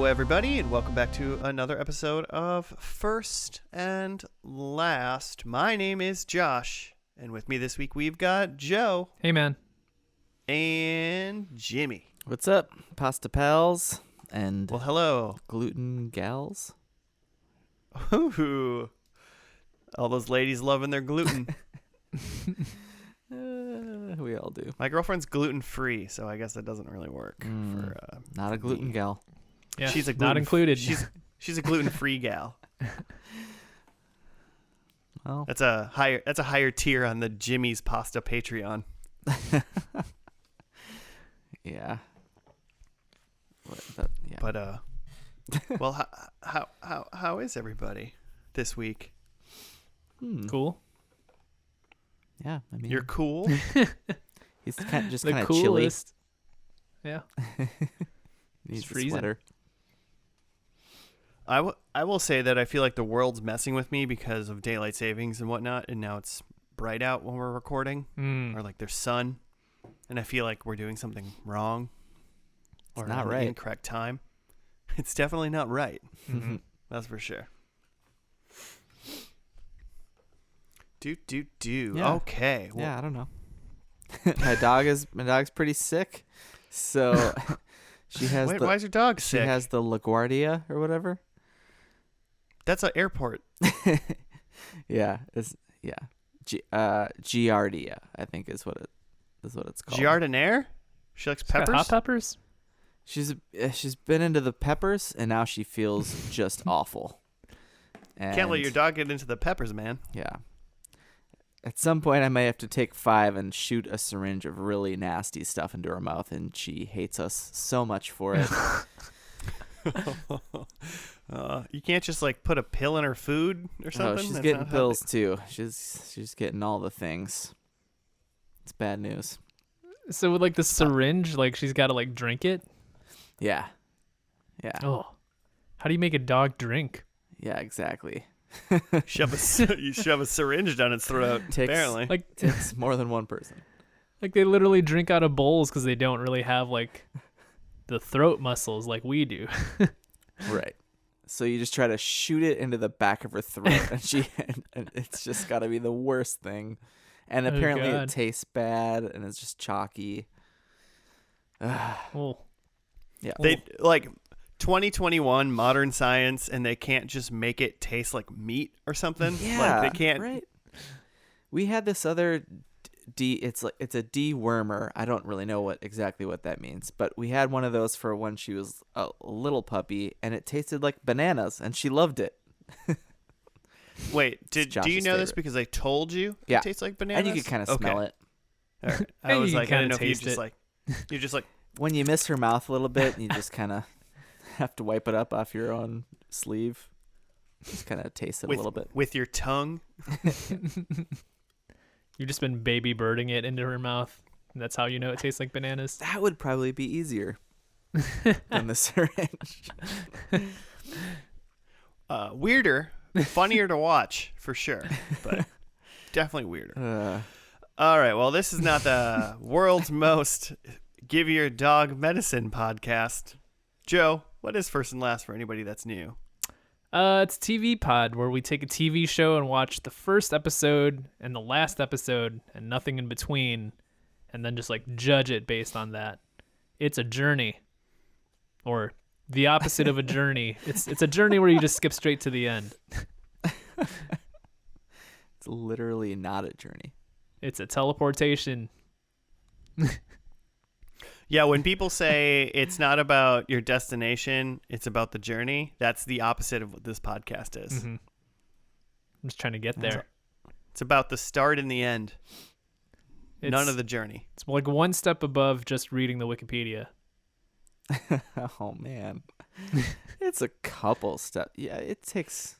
everybody, and welcome back to another episode of First and Last. My name is Josh, and with me this week we've got Joe. Hey, man. And Jimmy. What's up, pasta pals and Well, hello. gluten gals? Ooh, all those ladies loving their gluten. We all do. My girlfriend's gluten-free, so I guess that doesn't really work. Not a gluten gal. Yeah, She's a not included. She's a gluten-free gal. Well, That's a higher tier on the Jimmy's Pasta Patreon. yeah. Yeah. But well, how is everybody this week? Cool. Yeah, I mean, You're cool. he's kind of just The kind of chilly. coolest. Yeah. He's It's freezing. sweater. I will say that I feel like the world's messing with me because of daylight savings and whatnot, and now it's bright out when we're recording, or like there's sun, and I feel like we're doing something wrong, or not in the right. incorrect time. It's definitely not right. Mm-hmm. That's for sure. Do. Yeah. Okay. Well, Yeah, I don't know. my dog's pretty sick, so she has why is your dog she sick? has the LaGuardia or whatever. That's an airport. Yeah, Giardia, I think is what it's called. Giardinier? She likes It's got peppers? hot peppers? She's been into the peppers, and now she feels just awful. Can't let And, your dog get into the peppers, man. Yeah. At some point, I may have to take 5 and shoot a syringe of really nasty stuff into her mouth, and she hates us so much for it. You can't just like put a pill in her food or something? Oh, she's That's getting not how pills too. She's getting all the things. It's bad news. So with like the syringe, like she's got to like drink it? Yeah. Yeah. Oh. How do you make a dog drink? Yeah, exactly. you shove a syringe down its throat, Takes- apparently. Like Takes more than one person. like they literally drink out of bowls because they don't really have like the throat muscles like we do. Right. So you just try to shoot it into the back of her throat, and it's just got to be the worst thing. And Oh, apparently God. it tastes bad, and it's just chalky. Oh. Yeah. They like 2021 modern science, and they can't just make it taste like meat or something. Yeah, like they can't. Right. We had this other it's a dewormer. I don't really know exactly what that means, but we had one of those for when she was a little puppy, and it tasted like bananas, and she loved it. Wait, do you Josh's know this favorite. because I told you Yeah. it tastes like bananas? And you could kind of smell it All right. I And was you like, can I didn't know kinda if you taste it. just like when you miss her mouth a little bit, and you just kind of have to wipe it up off your own sleeve. Just kind of taste it a little bit. with your tongue. You've just been baby birding it into her mouth. And that's how you know it tastes like bananas. That would probably be easier than the syringe. Weirder, funnier to watch for sure, but definitely weirder. All right, well, this is not the world's most give your dog medicine podcast. Joe, what is First and Last for anybody that's new? It's TV Pod, where we take a TV show and watch the first episode and the last episode and nothing in between, and then just like judge it based on that. It's a journey, or the opposite of a journey. It's a journey where you just skip straight to the end. It's literally not a journey. It's a teleportation. Yeah, when people say it's not about your destination, it's about the journey, that's the opposite of what this podcast is. Mm-hmm. I'm just trying to get there. It's about the start and the end, It's, none of the journey. It's like one step above just reading the Wikipedia. Oh man, it's a couple steps. Yeah, it takes.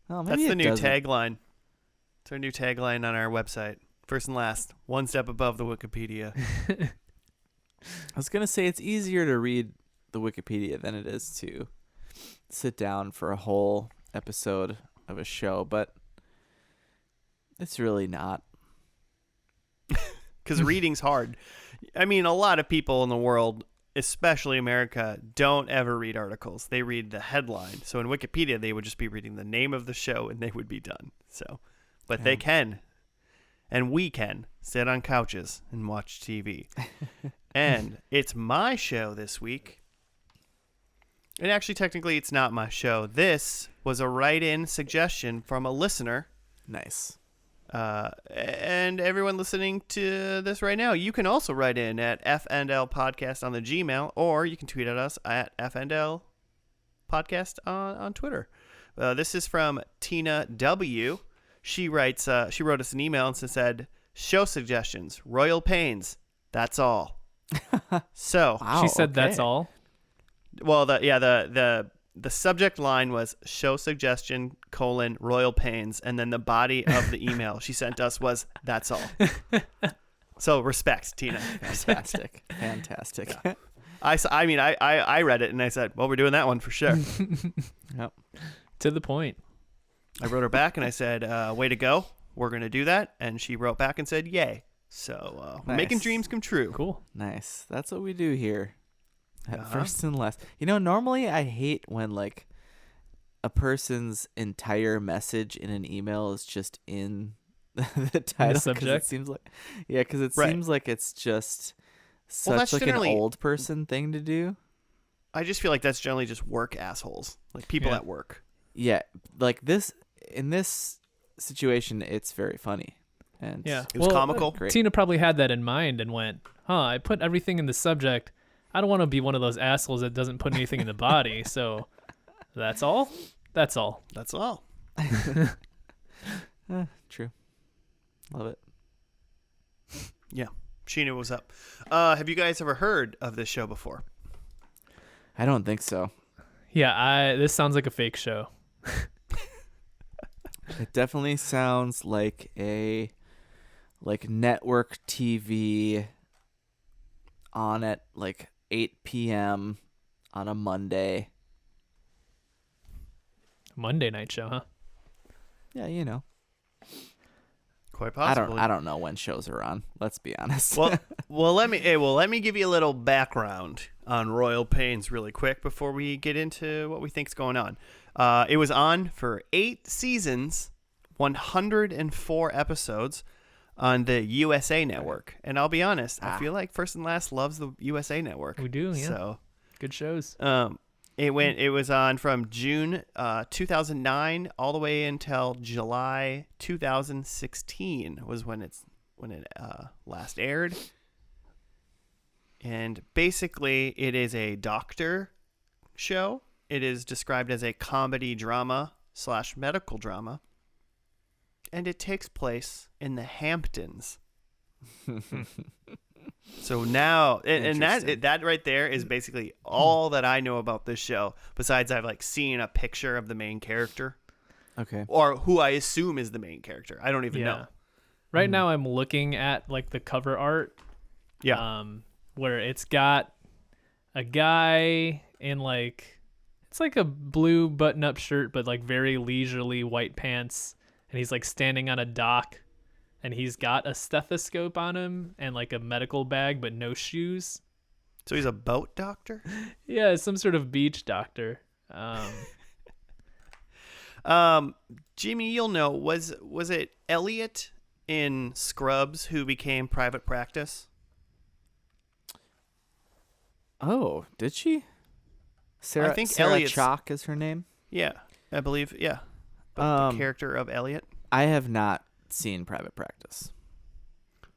Oh, That's maybe the it new doesn't. tagline. It's our new tagline on our website. First and last, one step above the Wikipedia. I was gonna say it's easier to read the Wikipedia than it is to sit down for a whole episode of a show, but it's really not. Because reading's hard. I mean, a lot of people in the world especially America, don't ever read articles. They read the headline. So in Wikipedia, they would just be reading the name of the show and they would be done. So, but they can, and we can sit on couches and watch TV. And it's my show this week. And actually, technically, it's not my show. This was a write-in suggestion from a listener. Nice. And everyone listening to this right now, you can also write in at FNL Podcast on the Gmail, or you can tweet at us at FNL Podcast on Twitter. This is from Tina W. She writes. She wrote us an email and said, "Show suggestions, Royal Pains. That's all." So Wow, She said okay. that's all. well, the subject line was show suggestion : Royal Pains, and then the body of the email she sent us was that's all. So respect, Tina. Fantastic. Fantastic. Yeah. I read it and I said, well, we're doing that one for sure. Yep. To the point. I wrote her back and I said, way to go. We're going to do that. And she wrote back and said, yay. So Nice. making dreams come true. Cool. Nice. That's what we do here. At Uh-huh. First and last. You know, normally I hate when like a person's entire message in an email is just in the title. 'Cause subject? It seems like, yeah, because it Right. seems like it's just Well, such that's like an generally- old person thing to do. I just feel like that's generally just work assholes, like people Yeah. at work. Yeah, like this in this situation, it's very funny. And Yeah. It was Well, comical. Great. Tina probably had that in mind and went, I put everything in the subject. I don't want to be one of those assholes that doesn't put anything in the body. So that's all? That's all. That's all. True. Love it. Yeah. Sheena was up. Have you guys ever heard of this show before? I don't think so. Yeah, this sounds like a fake show. It definitely sounds like a network TV on at like 8 p.m. on a Monday. Monday night show, huh? Yeah, you know. Quite possibly. I don't know when shows are on. Let's be honest. Well, let me give you a little background on Royal Pains really quick before we get into what we think's going on. It was on for 8 seasons, 104 episodes on the USA Network. And I'll be honest, I feel like First and Last loves the USA Network. We do, yeah. So, Good shows. it was on from June 2009 all the way until July 2016 was when it last aired. And basically, it is a doctor show. It is described as a comedy drama / medical drama. And it takes place in the Hamptons. So now, and that right there is basically all that I know about this show. Besides, I've like seen a picture of the main character, Okay. or who I assume is the main character. I don't even Yeah. know. Right now I'm looking at like the cover art. Yeah. Where it's got a guy in like it's like a blue button-up shirt but like very leisurely white pants, and he's like standing on a dock, and he's got a stethoscope on him and like a medical bag but no shoes. So he's a boat doctor. Yeah, some sort of beach doctor. Jimmy, you'll know. Was it Elliot in Scrubs who became Private Practice? Oh, did she? Sarah, I think Sarah Elliot's- Chalk is her name. Yeah, I believe. Yeah, but the character of Elliot. I have not seen Private Practice,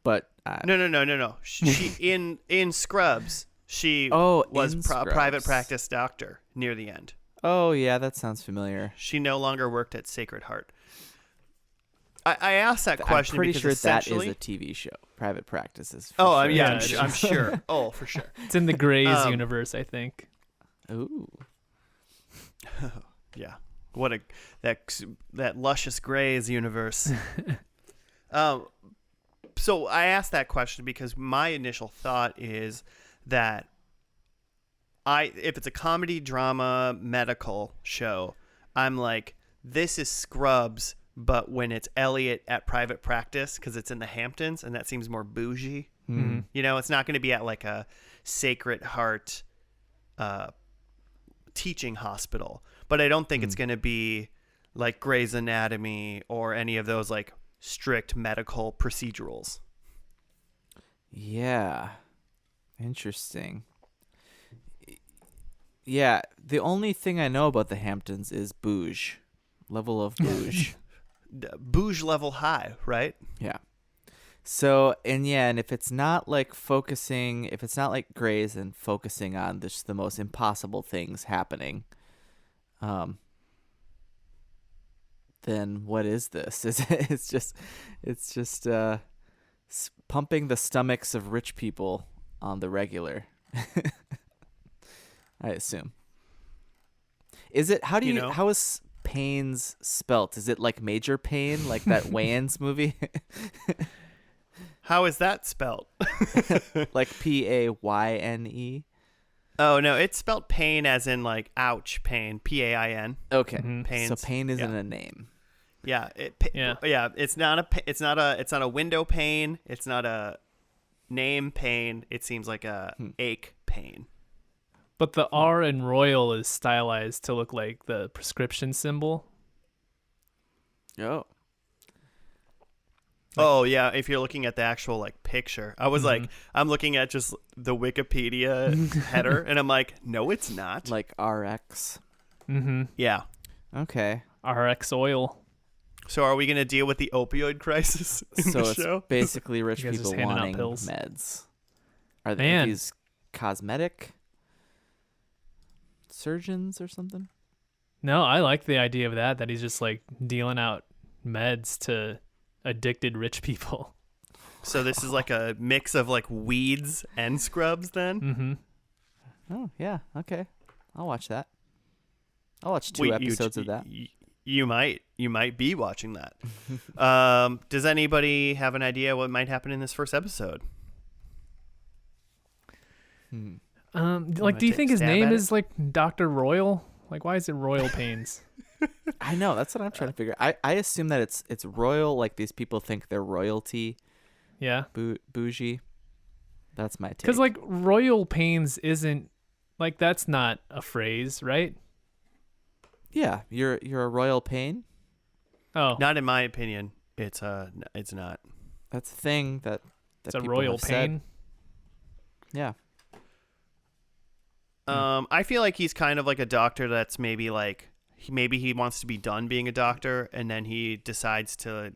but No. She in Scrubs. She was in private Scrubs. practice doctor near the end. Oh yeah, that sounds familiar. She no longer worked at Sacred Heart. I asked that question I'm pretty because sure that is essentially. a TV show. Private Practice is. For Oh, sure. yeah, Yeah, I'm sure. Oh, for sure. It's in the Grey's universe, I think. Ooh. Yeah. What that luscious Grey's universe. So I asked that question because my initial thought is that if it's a comedy, drama, medical show, I'm like, this is Scrubs, but when it's Elliot at Private Practice because it's in the Hamptons, and that seems more bougie. Mm-hmm. You know, it's not going to be at like a Sacred Heart teaching hospital. But I don't think it's going to be like Grey's Anatomy or any of those like strict medical procedurals. Yeah. Interesting. Yeah, the only thing I know about the Hamptons is bouge. Level of bouge. Bouge level high, right? Yeah. So, and if it's not like Grey's and focusing on the most impossible things happening, then what is this? It's just pumping the stomachs of rich people on the regular. I assume. Is it, how is Pains spelt? Is it like Major Pain, like that Wayans movie? How is that spelt? Like Payne? Oh, no, it's spelt pain as in like ouch pain, Pain. Okay. Pains. So pain isn't a name. Yeah, it's not a window pane, it's not a name pain. It seems like a ache pain. But the R in Royal is stylized to look like the prescription symbol. Oh. Oh, yeah, if you're looking at the actual like picture. I was like, I'm looking at just the Wikipedia header and I'm like, no, it's not. Like RX. Yeah. Okay. RX oil. So are we going to deal with the opioid crisis in the show? It's basically rich You guys people just handing out wanting pills. meds. Are Man. these cosmetic surgeons or something? No, I like the idea of that he's just like dealing out meds to addicted rich people. So this is like a mix of like weeds and scrubs then? Oh, yeah. Okay. I'll watch that. I'll watch 2 episodes of that. You might be watching that. Does anybody have an idea what might happen in this first episode? Like, do you think his name is like Dr. Royal? Like, why is it Royal Pains? I know, that's what I'm trying to figure. I assume that it's royal, like these people think they're royalty. Yeah. Bougie. That's my take. Because like Royal Pains isn't like, that's not a phrase, right? Yeah, you're a royal pain. Oh, Not in my opinion. It's not. That's a thing that it's a people royal have pain. Said. Yeah. I feel like he's kind of like a doctor that's maybe like maybe he wants to be done being a doctor and then he decides to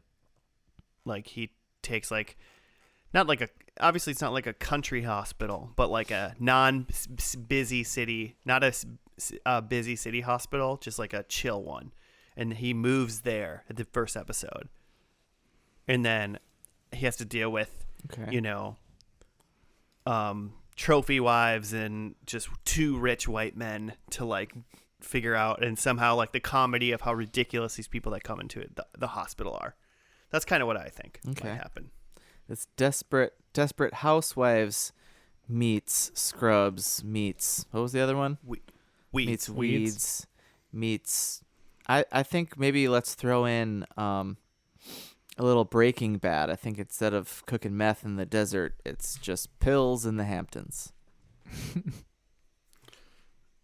like he takes like not like a obviously it's not like a country hospital but like a non-busy city, not a busy city hospital, just like a chill one, and he moves there at the first episode and then he has to deal with trophy wives and just 2 rich white men to like figure out, and somehow like the comedy of how ridiculous these people that come into it, the hospital are. That's kind of what I think might happen. It's desperate housewives meets Scrubs meets, what was the other one? Meets Weeds meets. I think maybe let's throw in a little Breaking Bad. I think instead of cooking meth in the desert, it's just pills in the Hamptons.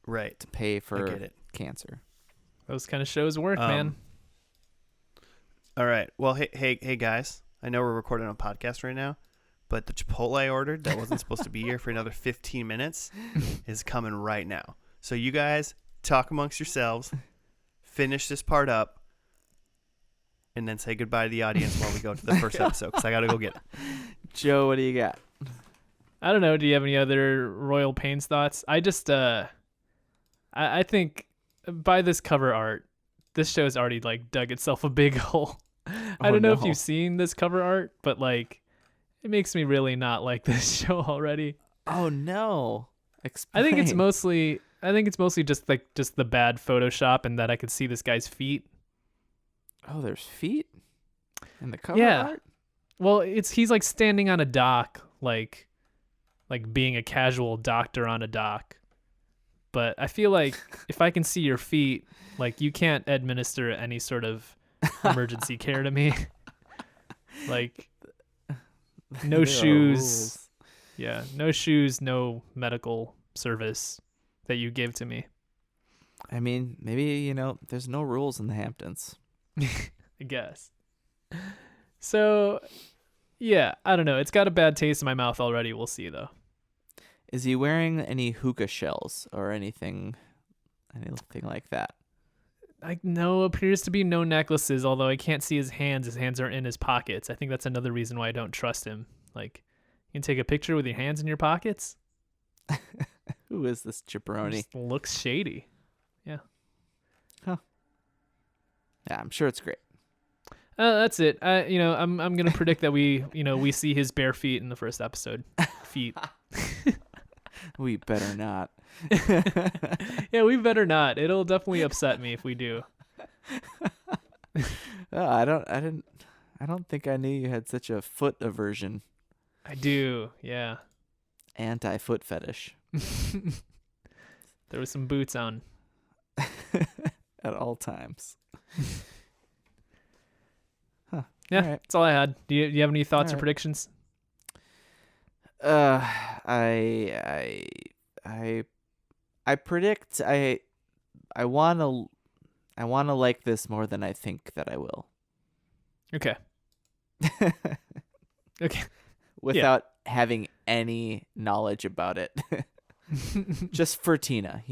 Right. To pay for cancer. Those kind of shows work, man. All right. Well, hey guys. I know we're recording a podcast right now, but the Chipotle I ordered that wasn't supposed to be here for another 15 minutes is coming right now. So you guys talk amongst yourselves, finish this part up, and then say goodbye to the audience while we go to the first episode, because I got to go get it. Joe, what do you got? I don't know. Do you have any other Royal Pains thoughts? I just, I think by this cover art, this show's already like dug itself a big hole. I don't know if you've seen this cover art, but like, it makes me really not like this show already. Oh no! Explain. I think it's mostly just the bad Photoshop and that I could see this guy's feet. Oh, there's feet in the cover art? Well, he's like standing on a dock, like being a casual doctor on a dock. But I feel like if I can see your feet, like you can't administer any sort of emergency care to me. Like no shoes, Yeah, no shoes, no medical service that you give to me. I mean, maybe, there's no rules in the Hamptons. I guess. So, yeah, I don't know. It's got a bad taste in my mouth already. We'll see, though. Is he wearing any hookah shells or anything like that? Appears to be no necklaces, although I can't see his hands. His hands are in his pockets. I think that's another reason why I don't trust him. Like, you can take a picture with your hands in your pockets? Who is this jabroni? Just looks shady. Yeah. Huh. Yeah, I'm sure it's great. That's it. I'm gonna predict that we see his bare feet in the first episode. Feet. We better not. Yeah, we better not. It'll definitely upset me if we do. I don't think I knew you had such a foot aversion. I do. Yeah. Anti-foot fetish. There was some boots on. At all times. Huh. Yeah, all right. That's all I had. Do you have any thoughts or right. predictions? I predict I want to like this more than I think that I will. Okay. Okay. Without having any knowledge about it. Just for Tina,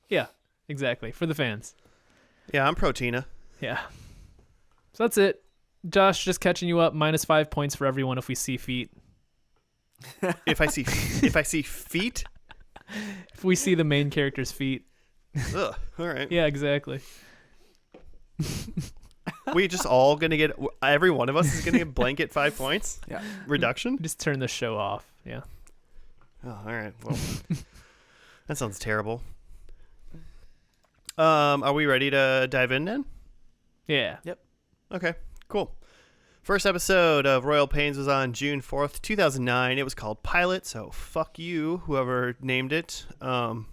Yeah, exactly. For the fans. Yeah, I'm pro Tina. Yeah. So that's it. Josh, just catching you up. -5 points for everyone if we see feet. If I see feet, If we see the main character's feet. ugh, all right. Yeah, exactly. We just all gonna get, every one of us is gonna get blanket 5 points. Yeah. Reduction. Just turn the show off. Yeah. Oh, all right. Well, that sounds terrible. Are we ready to dive in then? Yeah. Yep. Okay, cool. First episode of Royal Pains was on June 4th, 2009. It was called Pilot, so fuck you, whoever named it. That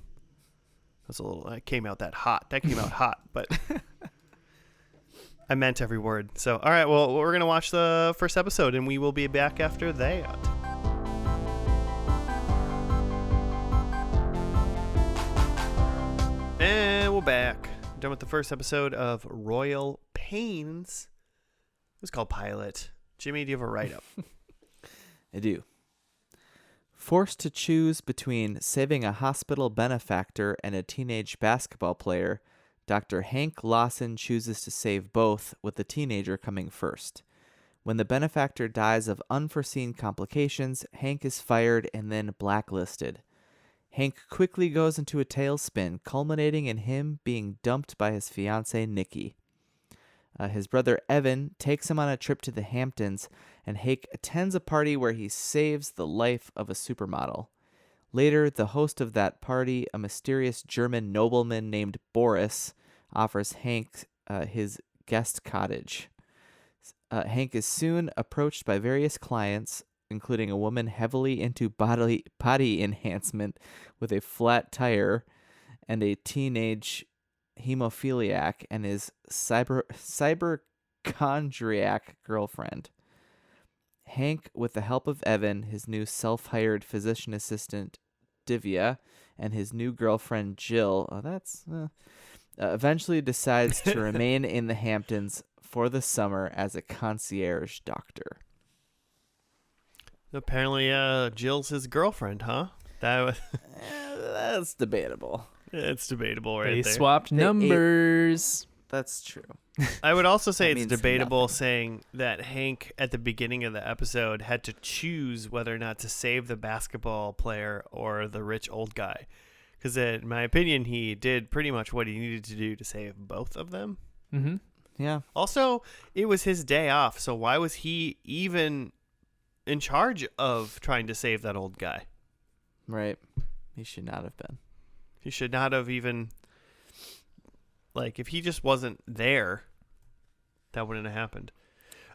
came out that hot. That came out hot, but I meant every word. So, all right, well, we're going to watch the first episode, and we will be back after that. And we're back. Done with the first episode of Royal Pains. It was called Pilot. Jimmy, do you have a write-up? I do. Forced to choose between saving a hospital benefactor and a teenage basketball player, Dr. Hank Lawson chooses to save both, with the teenager coming first. When the benefactor dies of unforeseen complications, Hank is fired and then blacklisted. Hank quickly goes into a tailspin, culminating in him being dumped by his fiancée, Nikki. His brother Evan takes him on a trip to the Hamptons, and Hank attends a party where he saves the life of a supermodel. Later, the host of that party, a mysterious German nobleman named Boris, offers Hank his guest cottage. Hank is soon approached by various clients, including a woman heavily into body enhancement with a flat tire, and a teenage hemophiliac and his cyberchondriac girlfriend. Hank, with the help of Evan, his new self-hired physician assistant Divya, and his new girlfriend Jill, eventually decides to remain in the Hamptons for the summer as a concierge doctor. Apparently, Jill's his girlfriend, huh? That's debatable. It's debatable right They there. swapped numbers. That's true. I would also say That it's means debatable nothing. saying that Hank, at the beginning of the episode, had to choose whether or not to save the basketball player or the rich old guy. Because in my opinion, he did pretty much what he needed to do to save both of them. Mm-hmm. Yeah. Also, it was his day off, so why was he even in charge of trying to save that old guy? Right. He should not have been. He should not have even, if he just wasn't there, that wouldn't have happened.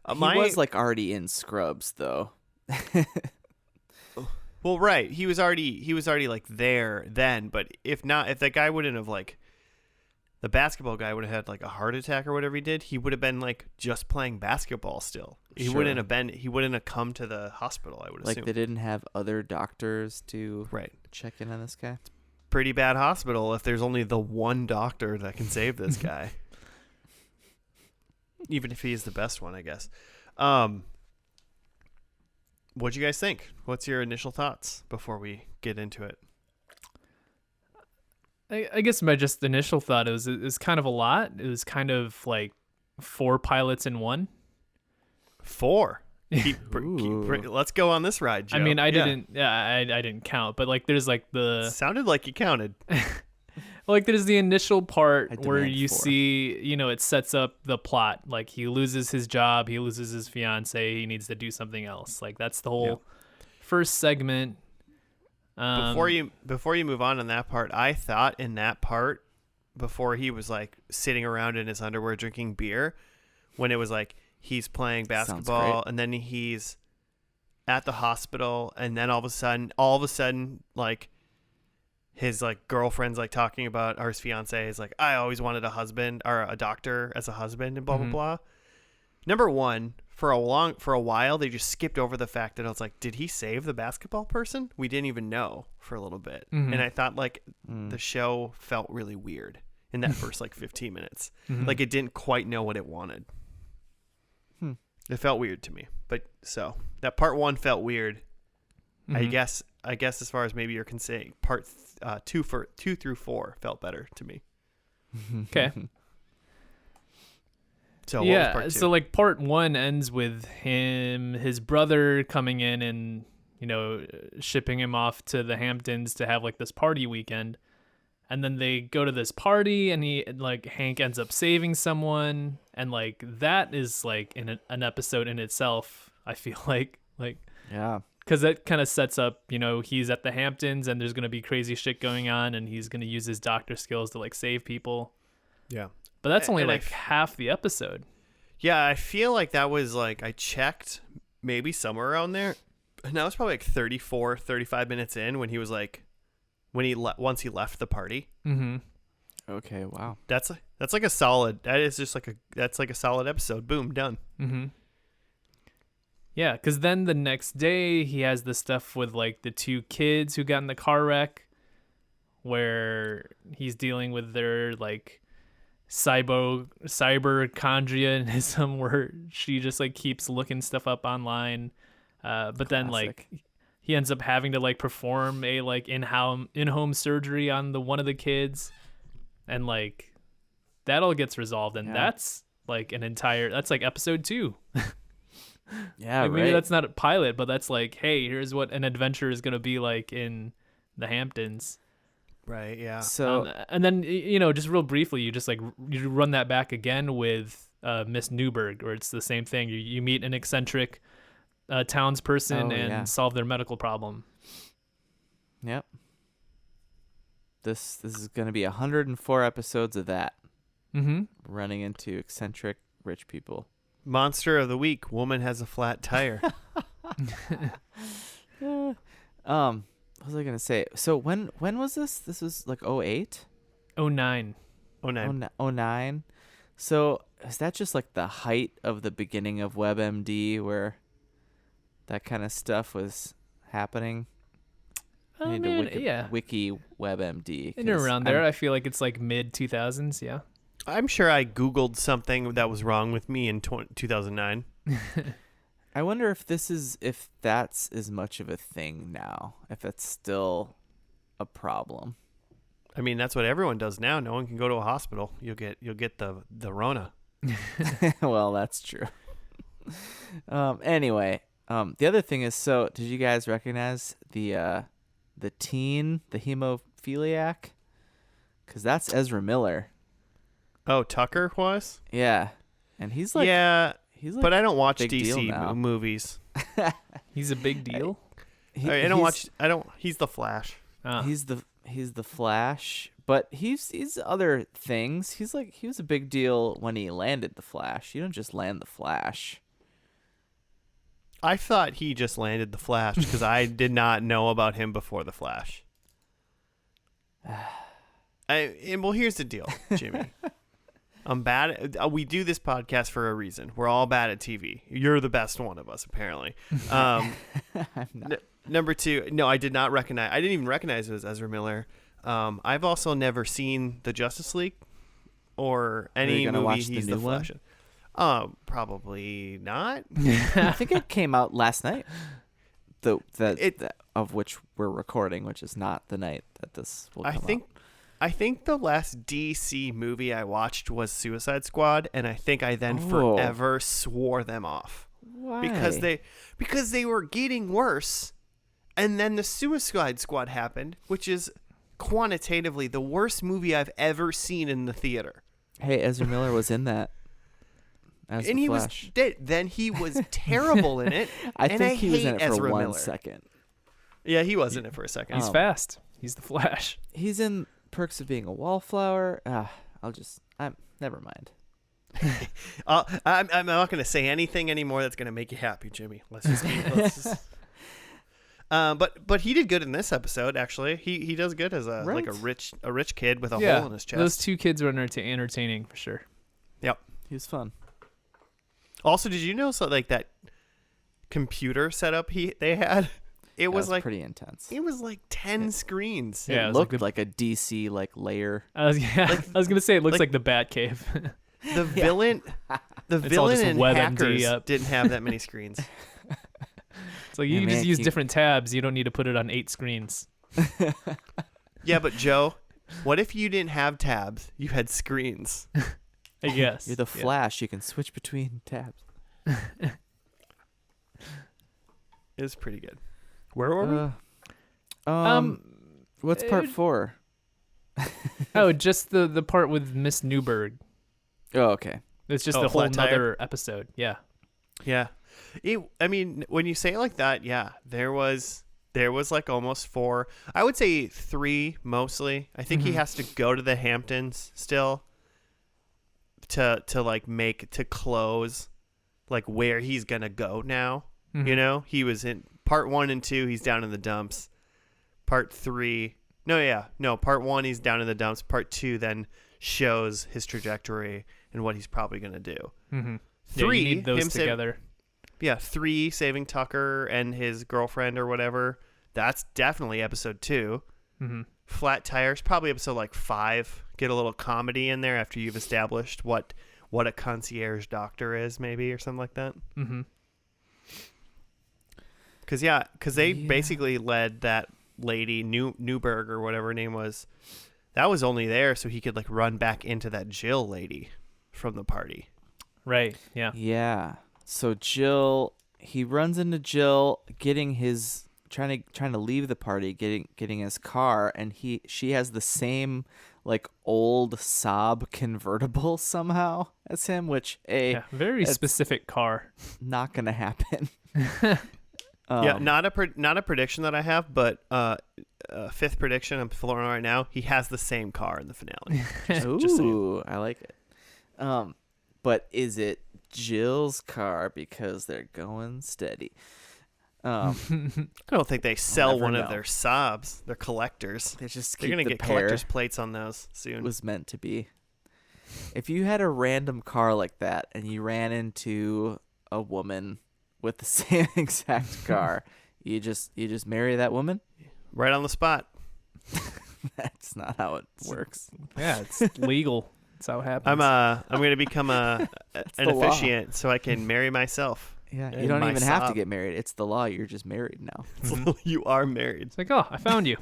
He was already in Scrubs, though. Well, right. He was already there then, but if not, if that guy wouldn't have the basketball guy would have had like a heart attack or whatever he did, he would have been like just playing basketball still. He wouldn't have come to the hospital, I would assume. Like they didn't have other doctors to right. check in on this guy. Pretty bad hospital if there's only the one doctor that can save this guy. Even if he is the best one, I guess. What'd you guys think? What's your initial thoughts before we get into it? I guess my just initial thought is kind of a lot. It was kind of like 4 pilots in one. 4. Let's go on this ride, Joe. I mean, I didn't count, but like there's like the sounded like you counted. Like there's the initial part where 4. you see, it sets up the plot. Like he loses his job, he loses his fiance, he needs to do something else. Like that's the whole first segment. Before you move on that part, I thought in that part before he was like sitting around in his underwear drinking beer, when it was like he's playing basketball and then he's at the hospital and then all of a sudden like his like girlfriend's like talking about, or his fiance is like, I always wanted a husband or a doctor as a husband and blah blah blah. Number one, for a while they just skipped over the fact that I was like, did he save the basketball person? We didn't even know for a little bit. And I thought like the show felt really weird in that first like 15 minutes. Like it didn't quite know what it wanted. It felt weird to me. But so that part 1 felt weird. I guess as far as maybe you're saying, part 2 through 4 felt better to me. Okay. So what was part 2? So like part 1 ends with his brother coming in and shipping him off to the Hamptons to have like this party weekend, and then they go to this party and Hank ends up saving someone, and like that is like in an episode in itself. I feel like yeah. Because that kind of sets up, he's at the Hamptons and there's going to be crazy shit going on and he's going to use his doctor skills to like save people. Yeah. But that's only like half the episode. Yeah, I feel like that was like, I checked maybe somewhere around there. And that was probably like 34, 35 minutes in when he was like, once he left the party. Mm-hmm. Okay, wow. That's like a solid, that's like a solid episode. Boom, done. Mm-hmm. Yeah, because then the next day he has the stuff with like the 2 kids who got in the car wreck where he's dealing with their like cyberchondrianism where she just like keeps looking stuff up online. But then like he ends up having to like perform a like in-home surgery on one of the kids, and like that all gets resolved, and that's like that's like episode 2. Yeah, like maybe that's not a pilot, but that's like, hey, here's what an adventure is gonna be like in the Hamptons. Right. Yeah. So and then just real briefly, you just like you run that back again with Miss Newberg, where it's the same thing. You meet an eccentric townsperson solve their medical problem. Yep. This is gonna be 104 episodes of that. Mm-hmm. Running into eccentric rich people. Monster of the week: woman has a flat tire. What was I gonna say? So when was this? This was like 08? 09. 09. So is that just like the height of the beginning of WebMD where that kind of stuff was happening? I need to wiki WebMD. And around there, I feel like it's like mid 2000s. Yeah. I'm sure I Googled something that was wrong with me in 2009. I wonder if that's as much of a thing now, if that's still a problem. I mean, that's what everyone does now. No one can go to a hospital. You'll get the Rona. Well, that's true. Anyway, the other thing is, so did you guys recognize the hemophiliac? Because that's Ezra Miller. Oh, Tucker was? Yeah. And he's like, but I don't watch DC movies. He's a big deal. He's the Flash. He's the Flash, but he's other things. He was a big deal when he landed the Flash. You don't just land the Flash. I thought he just landed the Flash because I did not know about him before the Flash. Well, here's the deal, Jimmy. I'm bad. We do this podcast for a reason. We're all bad at TV. You're the best one of us, apparently. I'm not. Number two, no, I didn't even recognize it was Ezra Miller. I've also never seen the Justice League or any movie watch he's the the new one? Flash in. Probably not. I think it came out last night. Of which we're recording, which is not the night that this will come out. I think the last DC movie I watched was Suicide Squad, and I think I then Oh. forever swore them off. Why? Because they were getting worse, and then the Suicide Squad happened, which is quantitatively the worst movie I've ever seen in the theater. Hey, Ezra Miller was in that. As And the he Flash. was dead. Then he was terrible in it. I and think he was in hate it for Ezra 1 Miller. second. Yeah, he was in it for a second. He's fast. He's the Flash. He's in Perks of Being a Wallflower. Never mind. I'm not going to say anything anymore that's going to make you happy, Jimmy. Let's just. But he did good in this episode. Actually, he does good as a rich kid with a hole in his chest. Those two kids were entertaining for sure. Yep. He was fun. Also, did you know that computer setup they had? It was like pretty intense. It was like 10 screens. Yeah, It looked like a DC layer. I was gonna say it looks like the Batcave. The villain, just and WebMD hackers up. didn't have that many screens. It's like you just use different tabs. You don't need to put it on 8 screens. Yeah, but Joe, what if you didn't have tabs? You had screens. I guess. You're the Flash. You can switch between tabs. It was pretty good. Where were we? What's part 4? Oh, just the part with Miss Newberg. Oh, okay. It's just Oh, a whole flat tire? nother episode. Yeah. Yeah. I mean, when you say it like that, yeah, there was like almost 4. I would say 3 mostly. I think he has to go to the Hamptons still to close like where he's gonna go now. Mhm. You know, he was in part 1 and 2. He's down in the dumps. Part 3. Part 1 he's down in the dumps. Part 2 then shows his trajectory and what he's probably gonna do. Mm-hmm. 3, you need those him together. 3 saving Tucker and his girlfriend or whatever. That's definitely episode 2. Mm-hmm. Flat tires, probably episode like 5. Get a little comedy in there after you've established what a concierge doctor is, maybe, or something like that. Mm-hmm. Because they basically led that lady Newberg or whatever her name was. That was only there so he could like run back into that Jill lady from the party. Right. Yeah. Yeah. So he runs into Jill, trying to leave the party, getting his car, and she has the same like old Saab convertible somehow as him, which very specific car. not gonna happen. Not a prediction that I have, but 5th prediction I'm throwing right now. He has the same car in the finale. Just saying. Ooh, I like it. But is it Jill's car because they're going steady? I don't think they sell never one of know. their Saabs. They're collectors. They just They're keep gonna the get pair. collector's plates on those soon. It was meant to be. If you had a random car like that and you ran into a woman with the same exact car, you just marry that woman? Right on the spot. That's not how it works. Yeah, it's legal. That's how it happens. I'm gonna become an the law. officiant so I can marry myself. Yeah, you And don't my even have to Saab. get married. It's the law. You're just married now. You are married. It's like, oh, I found you.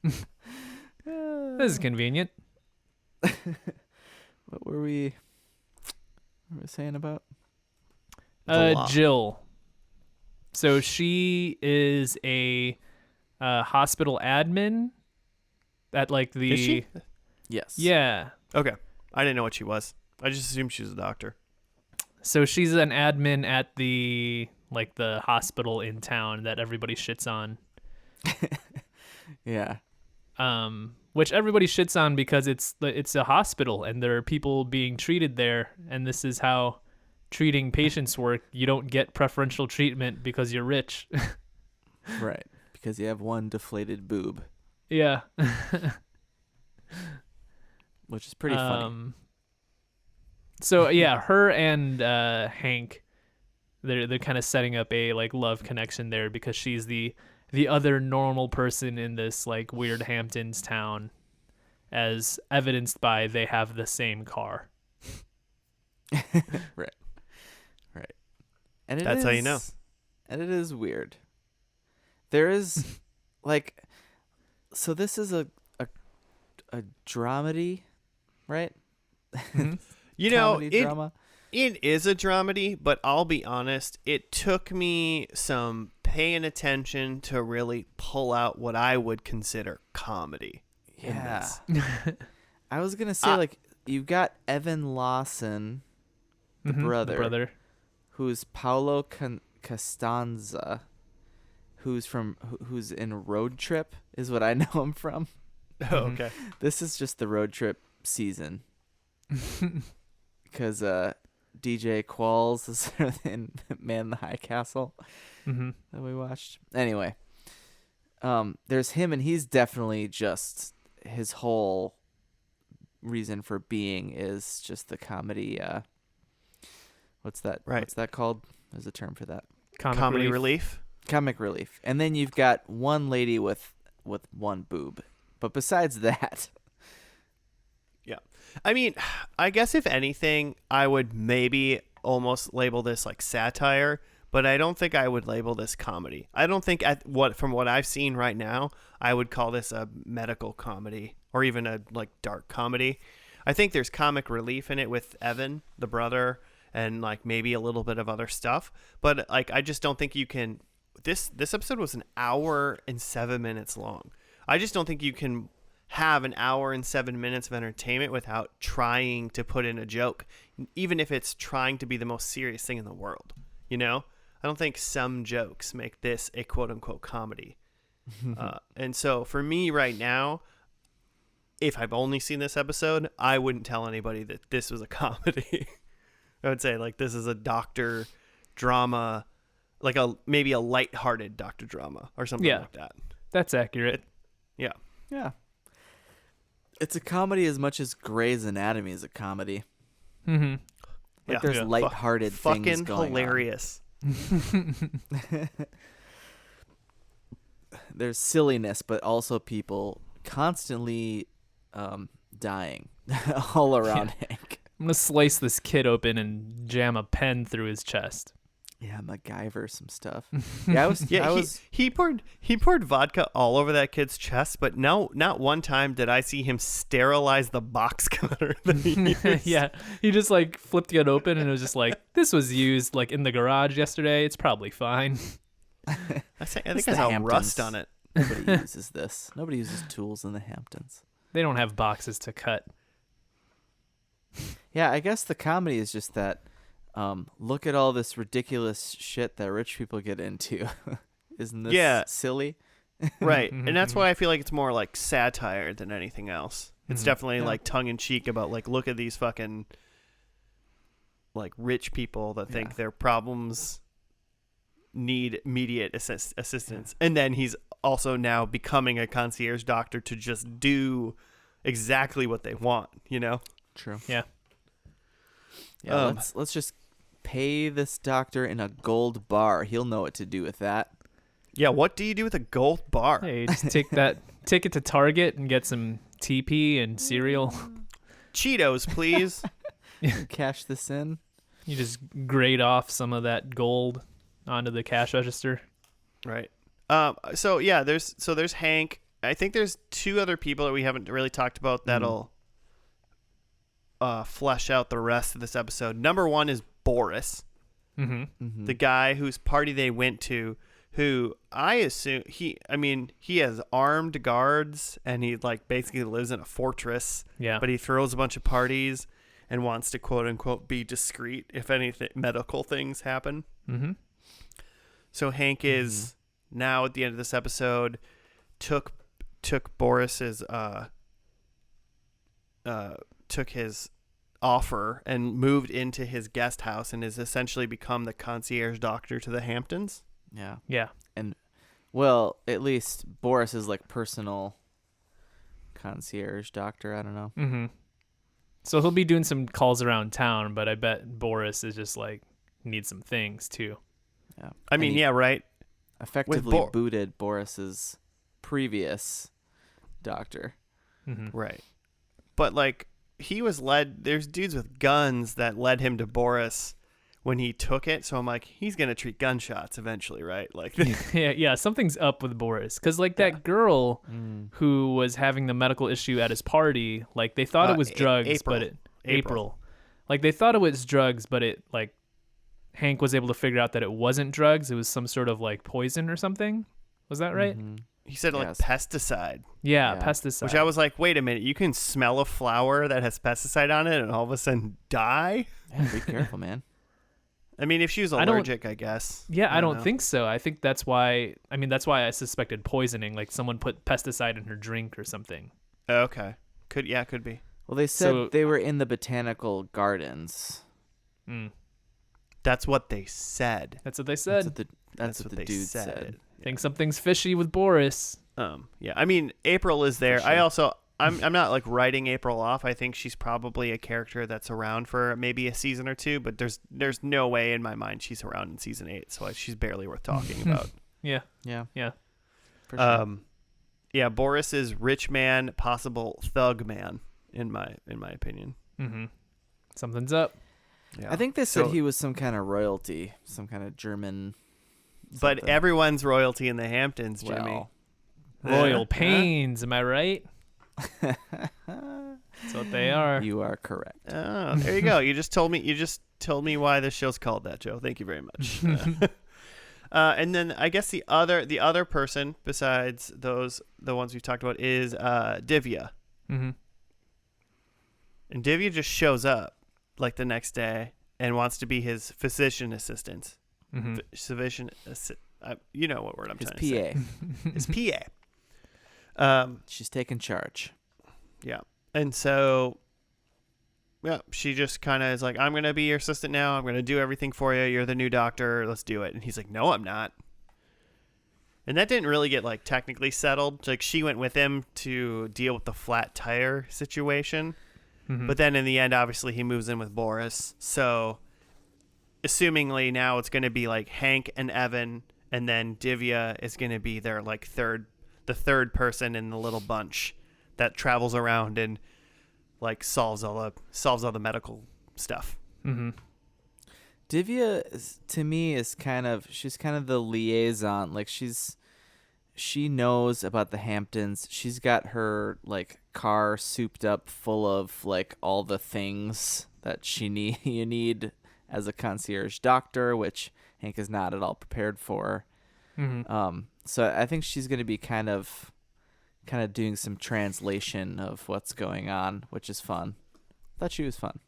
This is convenient. What were we saying about? The law. Jill. So she is a hospital admin at like the. Is she? Yes. Yeah. Okay. I didn't know what she was. I just assumed she was a doctor. So she's an admin at the hospital in town that everybody shits on. Yeah. Which everybody shits on because it's a hospital and there are people being treated there, and this is how treating patients work. You don't get preferential treatment because you're rich. Right. Because you have one deflated boob. Yeah. which is pretty funny. So yeah, her and Hank, they're kind of setting up a like love connection there because she's the other normal person in this like weird Hamptons town, as evidenced by they have the same car. Right. And That's how you know. And it is weird. There is like, so this is a dramedy, right? You know, Comedy drama. It is a dramedy, but I'll be honest, it took me some paying attention to really pull out what I would consider comedy. Yeah. I was going to say, like, you've got Evan Lawson, the brother, who's Paulo Costanza, who's in Road Trip, is what I know him from. Oh, okay. This is just the Road Trip season. Because DJ Qualls is in Man in the High Castle that we watched. Anyway, there's him, and he's definitely just, his whole reason for being is just the comedy. What's that? Right. What's that called? There's a term for that. Comedy relief. Comic relief. And then you've got one lady with one boob. But besides that, yeah. I mean, I guess if anything, I would maybe almost label this like satire, but I don't think I would label this comedy. I don't think from what I've seen right now, I would call this a medical comedy or even a like dark comedy. I think there's comic relief in it with Evan, the brother, and like maybe a little bit of other stuff, but like I just don't think you can. This episode was an hour and 7 minutes long. I just don't think you can have an hour and 7 minutes of entertainment without trying to put in a joke, even if it's trying to be the most serious thing in the world. You know, I don't think some jokes make this a quote unquote comedy. And so for me right now, if I've only seen this episode, I wouldn't tell anybody that this was a comedy. I would say like this is a doctor drama, like maybe a lighthearted doctor drama or something like that. That's accurate. Yeah. yeah, it's a comedy as much as Grey's Anatomy is a comedy. Like there's lighthearted things fucking going hilarious. There's silliness, but also people constantly dying all around Hank. I'm gonna slice this kid open and jam a pen through his chest. Yeah, MacGyver some stuff. Yeah, he poured vodka all over that kid's chest, but no, not one time did I see him sterilize the box cutter that he used. Yeah, he just like flipped it open and it was just like, this was used like in the garage yesterday. It's probably fine. I think it has all rust on it. Nobody uses this. Nobody uses tools in the Hamptons. They don't have boxes to cut. Yeah, I guess the comedy is just that. Look at all this ridiculous shit that rich people get into. Isn't this silly? Right. And that's why I feel like it's more like satire than anything else. It's definitely like tongue in cheek about like, look at these fucking like rich people that think their problems need immediate assistance. And then he's also now becoming a concierge doctor to just do exactly what they want, you know? True. Yeah. Yeah, let's just pay this doctor in a gold bar. He'll know what to do with that. Yeah, what do you do with a gold bar? Hey, just take it to Target and get some TP and cereal. Cheetos, please. Cash this in. You just grate off some of that gold onto the cash register. Right. So yeah, there's Hank. I think there's two other people that we haven't really talked about that'll flesh out the rest of this episode. Number one is Boris, the guy whose party they went to, who I assume he has armed guards and he like basically lives in a fortress. Yeah. But he throws a bunch of parties and wants to quote unquote be discreet if anything medical things happen. So Hank is now at the end of this episode took Boris's took his offer and moved into his guest house and has essentially become the concierge doctor to the Hamptons. Yeah. And well, at least Boris is like personal concierge doctor. I don't know. Mm-hmm. So he'll be doing some calls around town, but I bet Boris is just like needs some things too. Yeah. I mean, yeah, right. Effectively booted Boris's previous doctor. Mm-hmm. Right. But like he was led, there's dudes with guns that led him to Boris when he took it. So I'm like, he's going to treat gunshots eventually, right? Like, yeah, something's up with Boris. Because like that girl who was having the medical issue at his party, like they thought it was drugs, April. but April. Like they thought it was drugs, but it like Hank was able to figure out that it wasn't drugs. It was some sort of like poison or something. Was that right? Mm-hmm. he said like Yes. pesticide. Yeah, Yeah. pesticide. Which I was like, wait a minute, you can smell a flower that has pesticide on it and all of a sudden die? Yeah, be careful, man. I mean, if she was allergic, I guess. Yeah, I don't know. think so. I think that's why. I mean, that's why I suspected poisoning. Like someone put pesticide in her drink or something. Okay. Could be. Well, they said they were in the botanical gardens. Mm. That's what they said. That's what they said. That's what the they dude said. Think something's fishy with Boris. Yeah. I mean, April is there. For sure. I'm not like writing April off. I think she's probably a character that's around for maybe a season or two, but there's no way in my mind she's around in season 8, so she's barely worth talking about. Yeah. Yeah. For sure. Yeah, Boris is rich man, possible thug man in my opinion. Mm-hmm. Something's up. Yeah. I think they said he was some kind of royalty, some kind of German. But something. everyone's royalty in the Hamptons, Jimmy. Well, Royal pains, am I right? That's what they are. you are correct. Oh, there you go. You just told me why this show's called that, Joe. Thank you very much. And then I guess the other person besides the ones we've talked about is Divya. Mm-hmm. And Divya just shows up like the next day and wants to be his physician assistant. Mm-hmm. You know what word I'm His trying to say. PA. His PA. She's taking charge. Yeah. And so, yeah, she just kind of is like, I'm going to be your assistant now. I'm going to do everything for you. You're the new doctor. Let's do it. And he's like, no, I'm not. And that didn't really get like technically settled. Like she went with him to deal with the flat tire situation. Mm-hmm. But then in the end, obviously he moves in with Boris. So assumingly now it's going to be like Hank and Evan. And then Divya is going to be their like the third person in the little bunch that travels around and like solves all the medical stuff. Mm-hmm. Divya to me is she's kind of the liaison. Like she knows about the Hamptons. She's got her like car souped up full of like all the things that you need as a concierge doctor, which Hank is not at all prepared for. Mm-hmm. So I think she's going to be kind of doing some translation of what's going on, which is fun. Thought she was fun.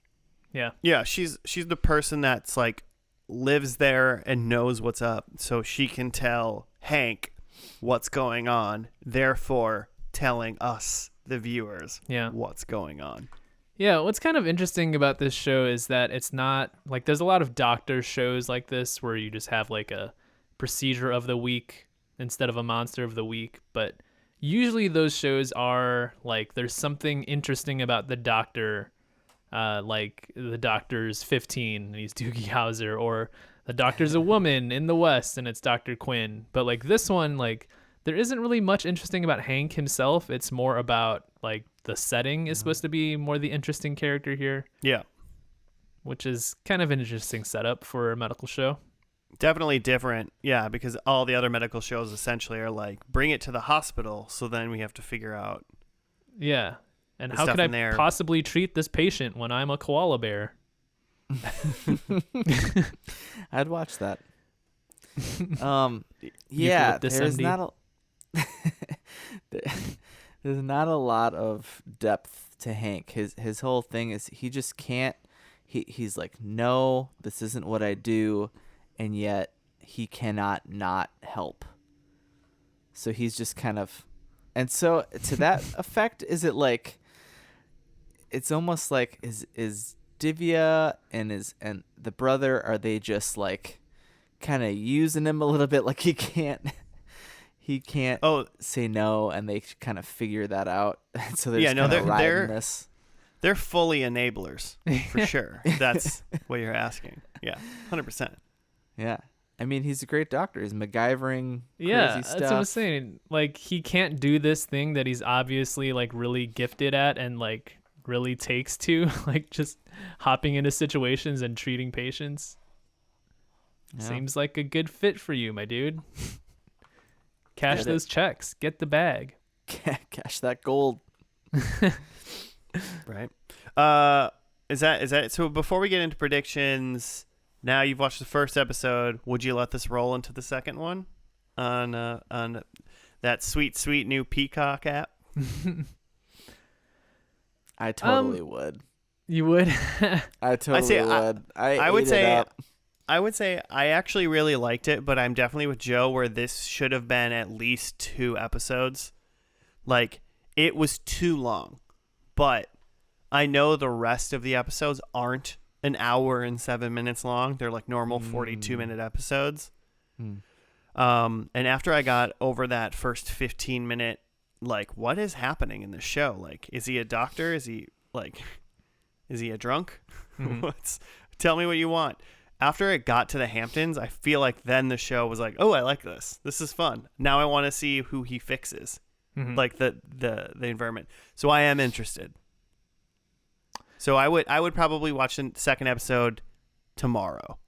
Yeah. Yeah, she's the person that's like lives there and knows what's up, so she can tell Hank what's going on, therefore telling us the viewers what's going on. Yeah, what's kind of interesting about this show is that it's not like there's a lot of doctor shows like this where you just have like a procedure of the week instead of a monster of the week, but usually those shows are like there's something interesting about the doctor, like the doctor's 15 and he's Doogie Howser, or the doctor's a woman in the West and it's Dr. Quinn. But like this one, like there isn't really much interesting about Hank himself. It's more about like the setting is supposed to be more the interesting character here. Yeah. Which is kind of an interesting setup for a medical show. Definitely different. Yeah, because all the other medical shows essentially are like bring it to the hospital, so then we have to figure out. Yeah. And the how stuff could I in there. possibly treat this patient when I'm a koala bear? I'd watch that. Yeah, there's not there's not a lot of depth to Hank. His whole thing is he just can't. He's like, no, this isn't what I do, and yet he cannot not help. So he's just kind of, and so to that effect, is it like? It's almost like is Divya and the brother, are they just like kind of using him a little bit, like he can't he can't say no, and they kind of figure that out. So they're riding this. They're fully enablers for sure. That's what you're asking. Yeah, 100%. Yeah. I mean, he's a great doctor. He's MacGyvering crazy stuff. That's what I'm saying. Like, he can't do this thing that he's obviously, like, really gifted at and, like, really takes to, like, just hopping into situations and treating patients. Yeah. Seems like a good fit for you, my dude. Cash those checks. Get the bag. Cash that gold. Right. Is that so? Before we get into predictions, now you've watched the first episode. Would you let this roll into the second one on that sweet new Peacock app? I totally would. You would? I totally would. I would say. I would say I actually really liked it, but I'm definitely with Joe where this should have been at least 2 episodes. Like, it was too long, but I know the rest of the episodes aren't an hour and 7 minutes long. They're like normal 42-minute episodes. And after I got over that first 15-minute, like, what is happening in the show? Like, is he a doctor? Is he a drunk? Tell me what you want. After it got to the Hamptons, I feel like then the show was like, oh, I like this. This is fun. Now I want to see who he fixes, like the environment. So I am interested. So I would probably watch the second episode tomorrow.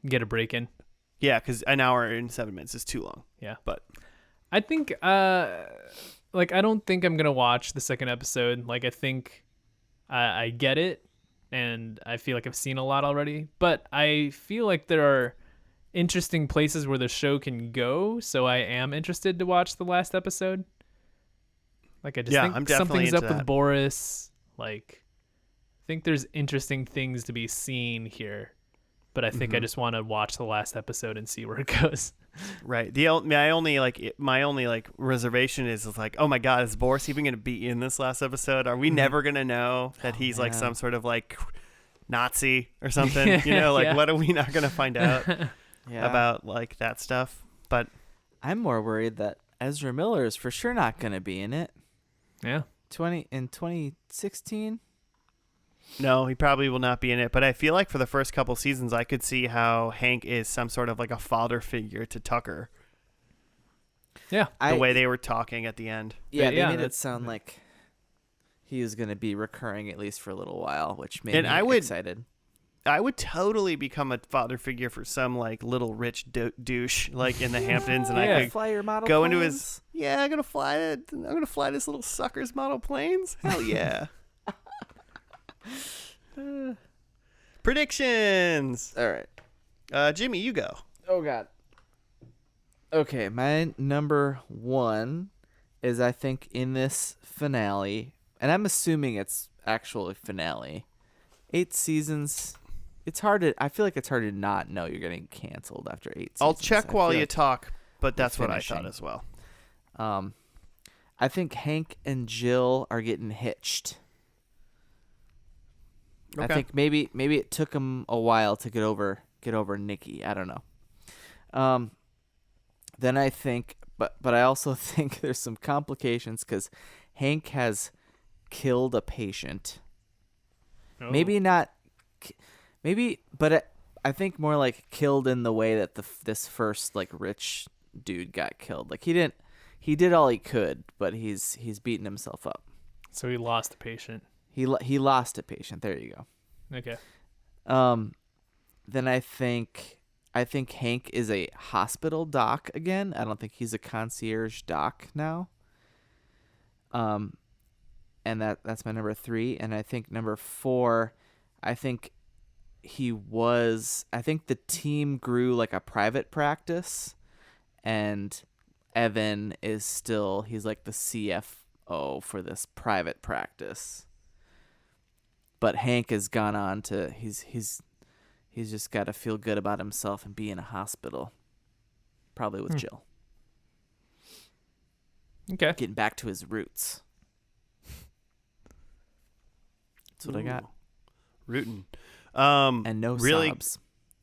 Get a break in. Yeah, because an hour and 7 minutes is too long. Yeah, but I think I don't think I'm gonna watch the second episode. Like, I think I get it. And I feel like I've seen a lot already, but I feel like there are interesting places where the show can go. So I am interested to watch the last episode. Like, I just think something's up with Boris. Like, I think there's interesting things to be seen here, but I think I just want to watch the last episode and see where it goes. Right. My only reservation is like, oh my God, is Boris even going to be in this last episode? Are we never going to know that he's like some sort of like Nazi or something? You know, like what are we not going to find out about like that stuff? But I'm more worried that Ezra Miller is for sure not going to be in it. Yeah. 2016. No, he probably will not be in it. But I feel like for the first couple seasons, I could see how Hank is some sort of like a father figure to Tucker. Yeah. The way they were talking at the end. Yeah, they made it sound like he was going to be recurring at least for a little while, which made me excited. I would totally become a father figure for some like little rich douche like in the Hamptons, and I could fly your model go planes? into his. Yeah, I'm gonna fly this little sucker's model planes. Hell yeah. Predictions. All right. Jimmy, you go. Oh God. Okay, my number 1 is, I think, in this finale, and I'm assuming it's actually finale. 8 seasons. I feel like it's hard to not know you're getting canceled after 8 seasons. I'll check while you talk, but that's what I thought as well. I think Hank and Jill are getting hitched. Okay. I think maybe it took him a while to get over Nikki. I don't know. Then I think, but I also think there's some complications because Hank has killed a patient. Oh. But I think more like killed in the way that this first like rich dude got killed. Like he did all he could, but he's beaten himself up. So he lost a patient. He lost a patient. There you go. Okay. Then I think Hank is a hospital doc again. I don't think he's a concierge doc now. And that's my number 3. And I think number 4, I think the team grew like a private practice, and Evan he's like the CFO for this private practice. But Hank has gone on to he's just got to feel good about himself and be in a hospital, probably with Jill. Okay, getting back to his roots. That's what I got. Rootin'. And no sobs.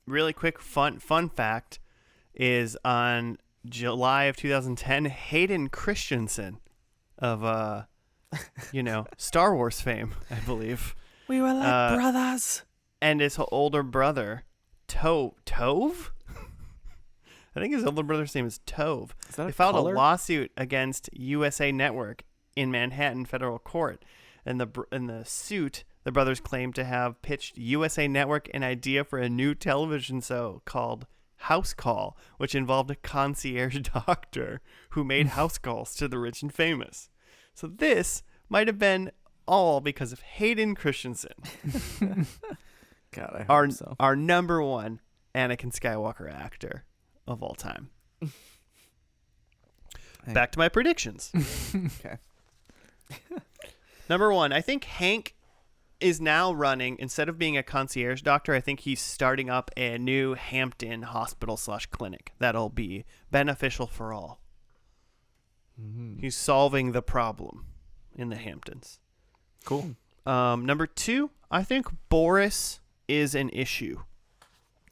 Really quick fun fact is on July of 2010, Hayden Christensen of, Star Wars fame, I believe. We were like brothers. And his older brother, Tove? I think his older brother's name is Tove. Is that they a filed color? a lawsuit against USA Network in Manhattan federal court. In the suit, the brothers claimed to have pitched USA Network an idea for a new television show called House Call, which involved a concierge doctor who made house calls to the rich and famous. So this might have been all because of Hayden Christensen, God, I hope so. our number one Anakin Skywalker actor of all time. Back to my predictions. Okay. Number one, I think Hank is now running, instead of being a concierge doctor, I think he's starting up a new Hampton hospital/clinic that'll be beneficial for all. Mm-hmm. He's solving the problem in the Hamptons. Cool. Number two, I think Boris is an issue.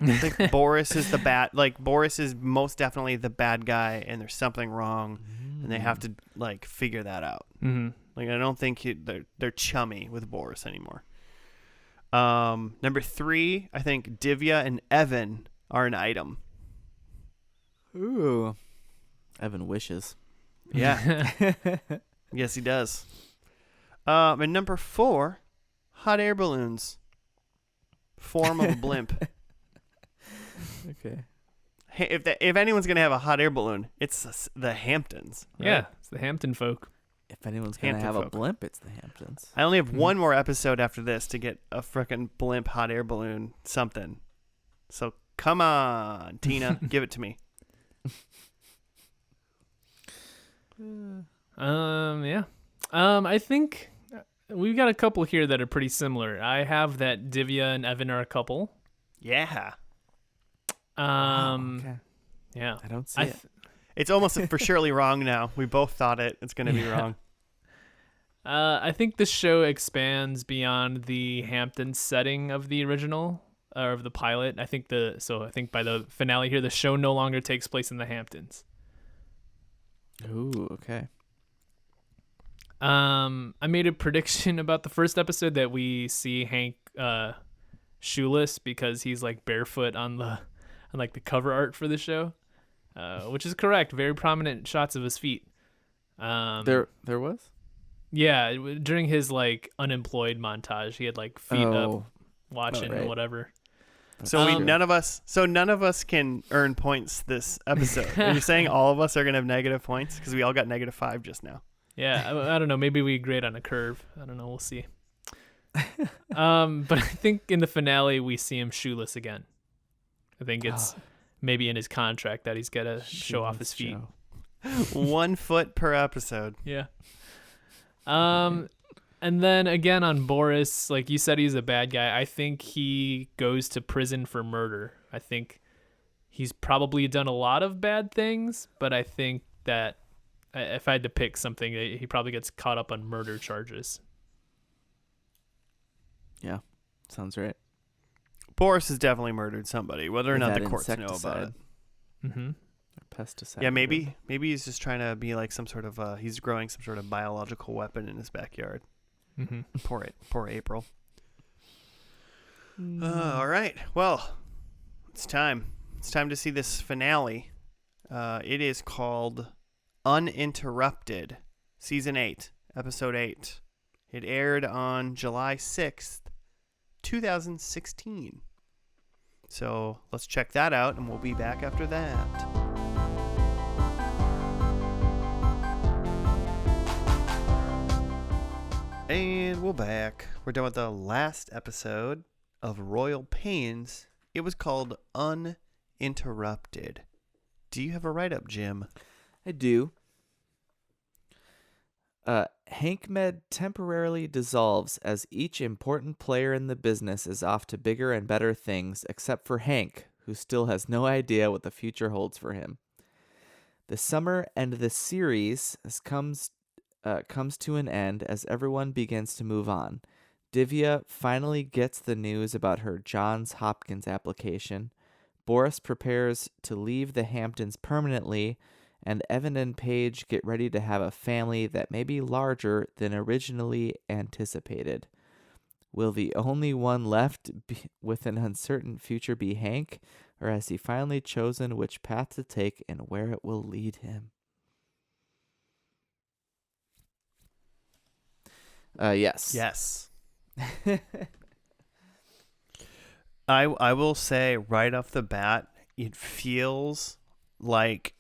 I think Boris is the bad, Boris is most definitely the bad guy, and there's something wrong, and they have to figure that out. Mm-hmm. I don't think they're chummy with Boris anymore. Number three, I think Divya and Evan are an item. Ooh. Evan wishes. Yeah. Yes, he does. And number four, hot air balloons. Form of a blimp. Okay. Hey, if anyone's gonna have a hot air balloon, it's the Hamptons. Right? Yeah, it's the Hampton folk. If anyone's going to have folk. a blimp, it's the Hamptons. I only have one more episode after this to get a frickin' blimp hot air balloon something. So come on, Tina, give it to me. Yeah. I think we've got a couple here that are pretty similar. I have that Divya and Evan are a couple. Yeah. Okay. Yeah. I don't see it. It's almost for surely wrong now. We both thought it's going to be wrong. I think the show expands beyond the Hamptons setting of the original or of the pilot. I think by the finale here, the show no longer takes place in the Hamptons. Ooh, okay. I made a prediction about the first episode that we see Hank shoeless because he's barefoot on the cover art for the show. Which is correct. Very prominent shots of his feet. There was? Yeah, during his unemployed montage, he had feet up watching right. or whatever. So none of us can earn points this episode. Are you saying all of us are gonna have negative points because we all got -5 just now? Yeah, I don't know. Maybe we grade on a curve. I don't know. We'll see. But I think in the finale we see him shoeless again. I think it's maybe in his contract that he's got to show off his feet. 1 foot per episode. Yeah. And then again on Boris, like you said, he's a bad guy. I think he goes to prison for murder. I think he's probably done a lot of bad things, but I think that if I had to pick something, he probably gets caught up on murder charges. Yeah, sounds right. Boris has definitely murdered somebody, whether or With not that the courts know about it. insecticide. Mm-hmm. Or pesticide. Yeah, maybe he's just trying to be like some sort of he's growing some sort of biological weapon in his backyard. Mm-hmm. Poor April. All right, well, it's time. It's time to see this finale. It is called Uninterrupted, Season 8, Episode 8. It aired on July 6th, 2016. So let's check that out, and we'll be back after that. And we're back. We're done with the last episode of Royal Pains. It was called Uninterrupted. Do you have a write-up, Jim? I do. HankMed temporarily dissolves as each important player in the business is off to bigger and better things, except for Hank, who still has no idea what the future holds for him. The summer and the series comes to an end as everyone begins to move on. Divya finally gets the news about her Johns Hopkins application. Boris prepares to leave the Hamptons permanently, and Evan and Paige get ready to have a family that may be larger than originally anticipated. Will the only one left with an uncertain future be Hank, or has he finally chosen which path to take and where it will lead him? Yes. Yes. I will say right off the bat, it feels like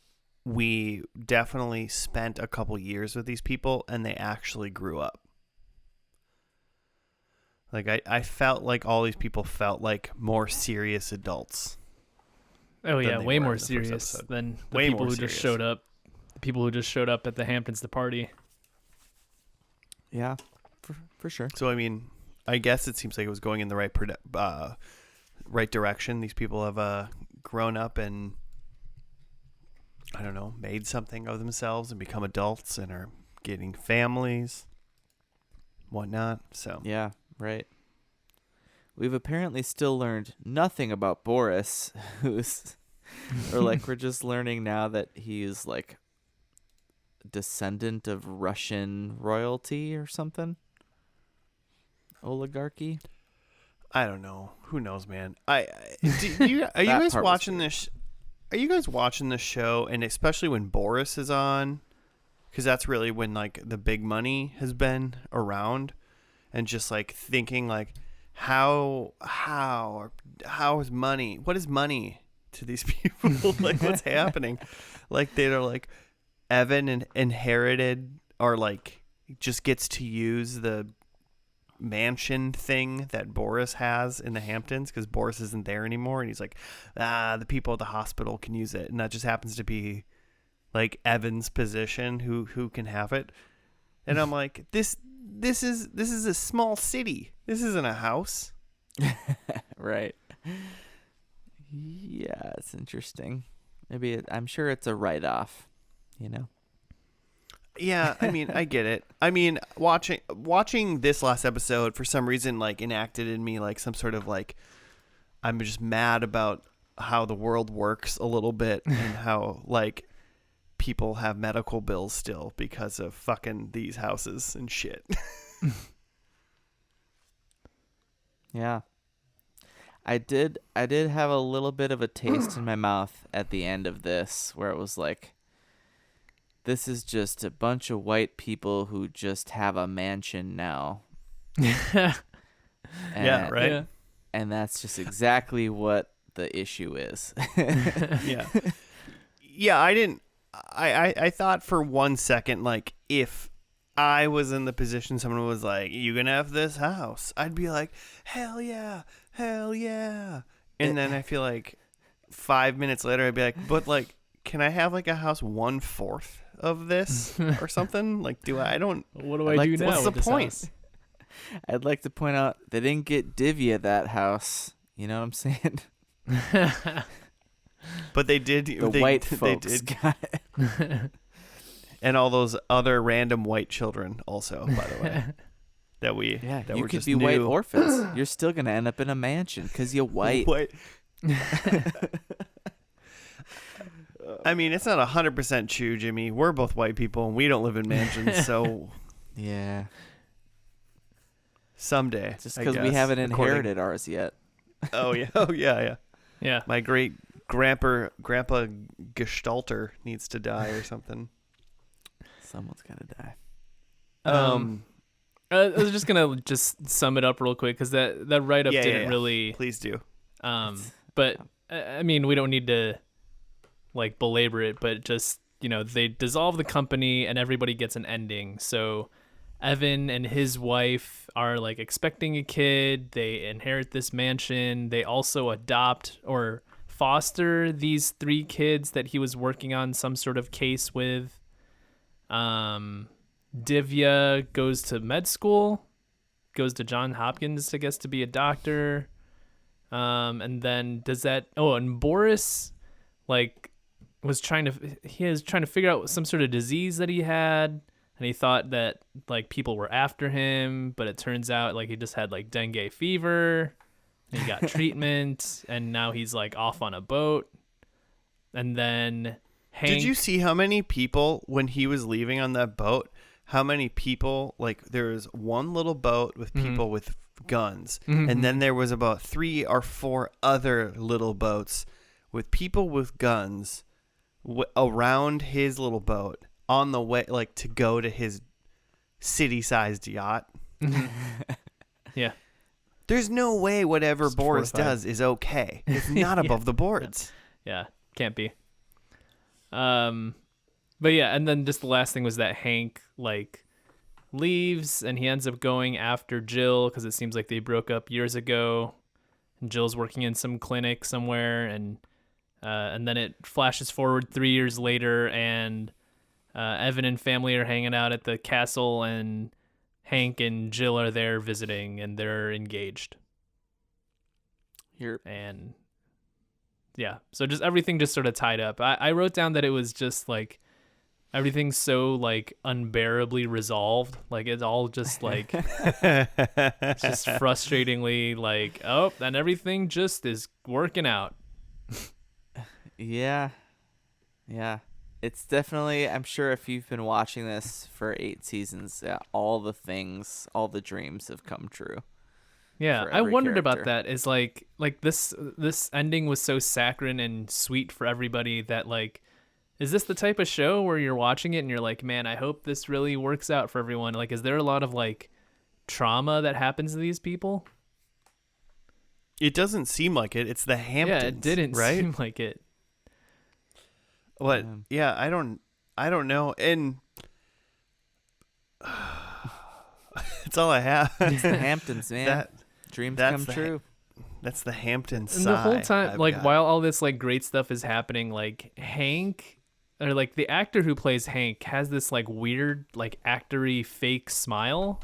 we definitely spent a couple years with these people and they actually grew up. Like I felt like all these people felt like more serious adults. Oh yeah, way more the first serious episode. than the Way people more who serious. just showed up. The people who just showed up at the Hamptons to party. Yeah, for sure. So I mean, I guess it seems like it was going in the right direction. These people have grown up and, I don't know, made something of themselves and become adults and are getting families, whatnot. So Yeah, right. We've apparently still learned nothing about Boris, or like we're just learning now that he's like descendant of Russian royalty or something. Oligarchy. I don't know. Who knows, man? Are you guys part was watching this? Are you guys watching this show? And especially when Boris is on, because that's really when like the big money has been around, and just like thinking like, how is money? What is money to these people? Like, what's happening? Like they're like, Evan inherited or like just gets to use the mansion thing that Boris has in the Hamptons because Boris isn't there anymore, and he's like, the people at the hospital can use it, and that just happens to be like Evan's position who can have it. And I'm like, this is a small city. This isn't a house. Right. Yeah, it's interesting. Maybe I'm sure it's a write-off, you know. Yeah, I mean, I get it. I mean, watching this last episode for some reason like enacted in me like some sort of like I'm just mad about how the world works a little bit and how like people have medical bills still because of fucking these houses and shit. Yeah. I did have a little bit of a taste in my mouth at the end of this where it was like, this is just a bunch of white people who just have a mansion now. Yeah, right. Yeah. And that's just exactly what the issue is. Yeah. Yeah, I thought for 1 second, like, if I was in the position someone was like, you can have this house, I'd be like, hell yeah. And then I feel like 5 minutes later, I'd be like, but like, can I have like a house 1/4 of this or something? Like, What do I like do to- now? what's the with this point? house? I'd like to point out they didn't get Divya that house. You know what I'm saying? But they did. The they, white they folks did, got it. and all those other random white children also, by the way, that You were could just be white new. orphans. You're still going to end up in a mansion because you're white. White. I mean, it's not 100% true, Jimmy. We're both white people, and we don't live in mansions, so Yeah. someday. Just I because we guess, haven't according- inherited ours yet. Oh yeah. Yeah. My great grandpa Gestalter needs to die or something. Someone's got to die. I was just gonna sum it up real quick because that write up didn't really. Please do. But I mean, we don't need to like belabor it, but just they dissolve the company and everybody gets an ending. So Evan and his wife are like expecting a kid. They inherit this mansion. They also adopt or foster these 3 kids that he was working on some sort of case with. Divya goes to med school, goes to Johns Hopkins, I guess, to be a doctor. And then and Boris like was trying to figure out some sort of disease that he had, and he thought that like people were after him, but it turns out like he just had like dengue fever, And he got treatment, and now he's like off on a boat. And then Hank. Did you see how many people, when he was leaving on that boat, how many people, like there was one little boat with people with guns, and then there was about 3 or 4 other little boats with people with guns around his little boat on the way, like to go to his city-sized yacht. Yeah. There's no way whatever Just Boris fortified. does is okay. It's not above the boards. Yeah, can't be. But yeah, and then just the last thing was that Hank like leaves and he ends up going after Jill because it seems like they broke up years ago. And Jill's working in some clinic somewhere, and then it flashes forward 3 years later, and Evan and family are hanging out at the castle, and Hank and Jill are there visiting, and they're engaged. Here. And yeah, so just everything just sort of tied up. I wrote down that it was just like everything's so like unbearably resolved. Like it's all just like it's just frustratingly like, oh, and everything just is working out. Yeah. It's definitely, I'm sure if you've been watching this for 8 seasons, all the things, all the dreams have come true. Yeah, for I every wondered about character. that. Is like this ending was so saccharine and sweet for everybody that like, is this the type of show where you're watching it and you're like, man, I hope this really works out for everyone? Like, is there a lot of like trauma that happens to these people? It doesn't seem like it. It's the Hamptons. Yeah, it didn't right? seem like it. What? Yeah, I don't know. And that's all I have. It's the Hamptons, man. Dreams that's come the true. That's the Hamptons. And the whole time, I've like got. while all this like great stuff is happening, like Hank, or like the actor who plays Hank has this like weird, like actory fake smile.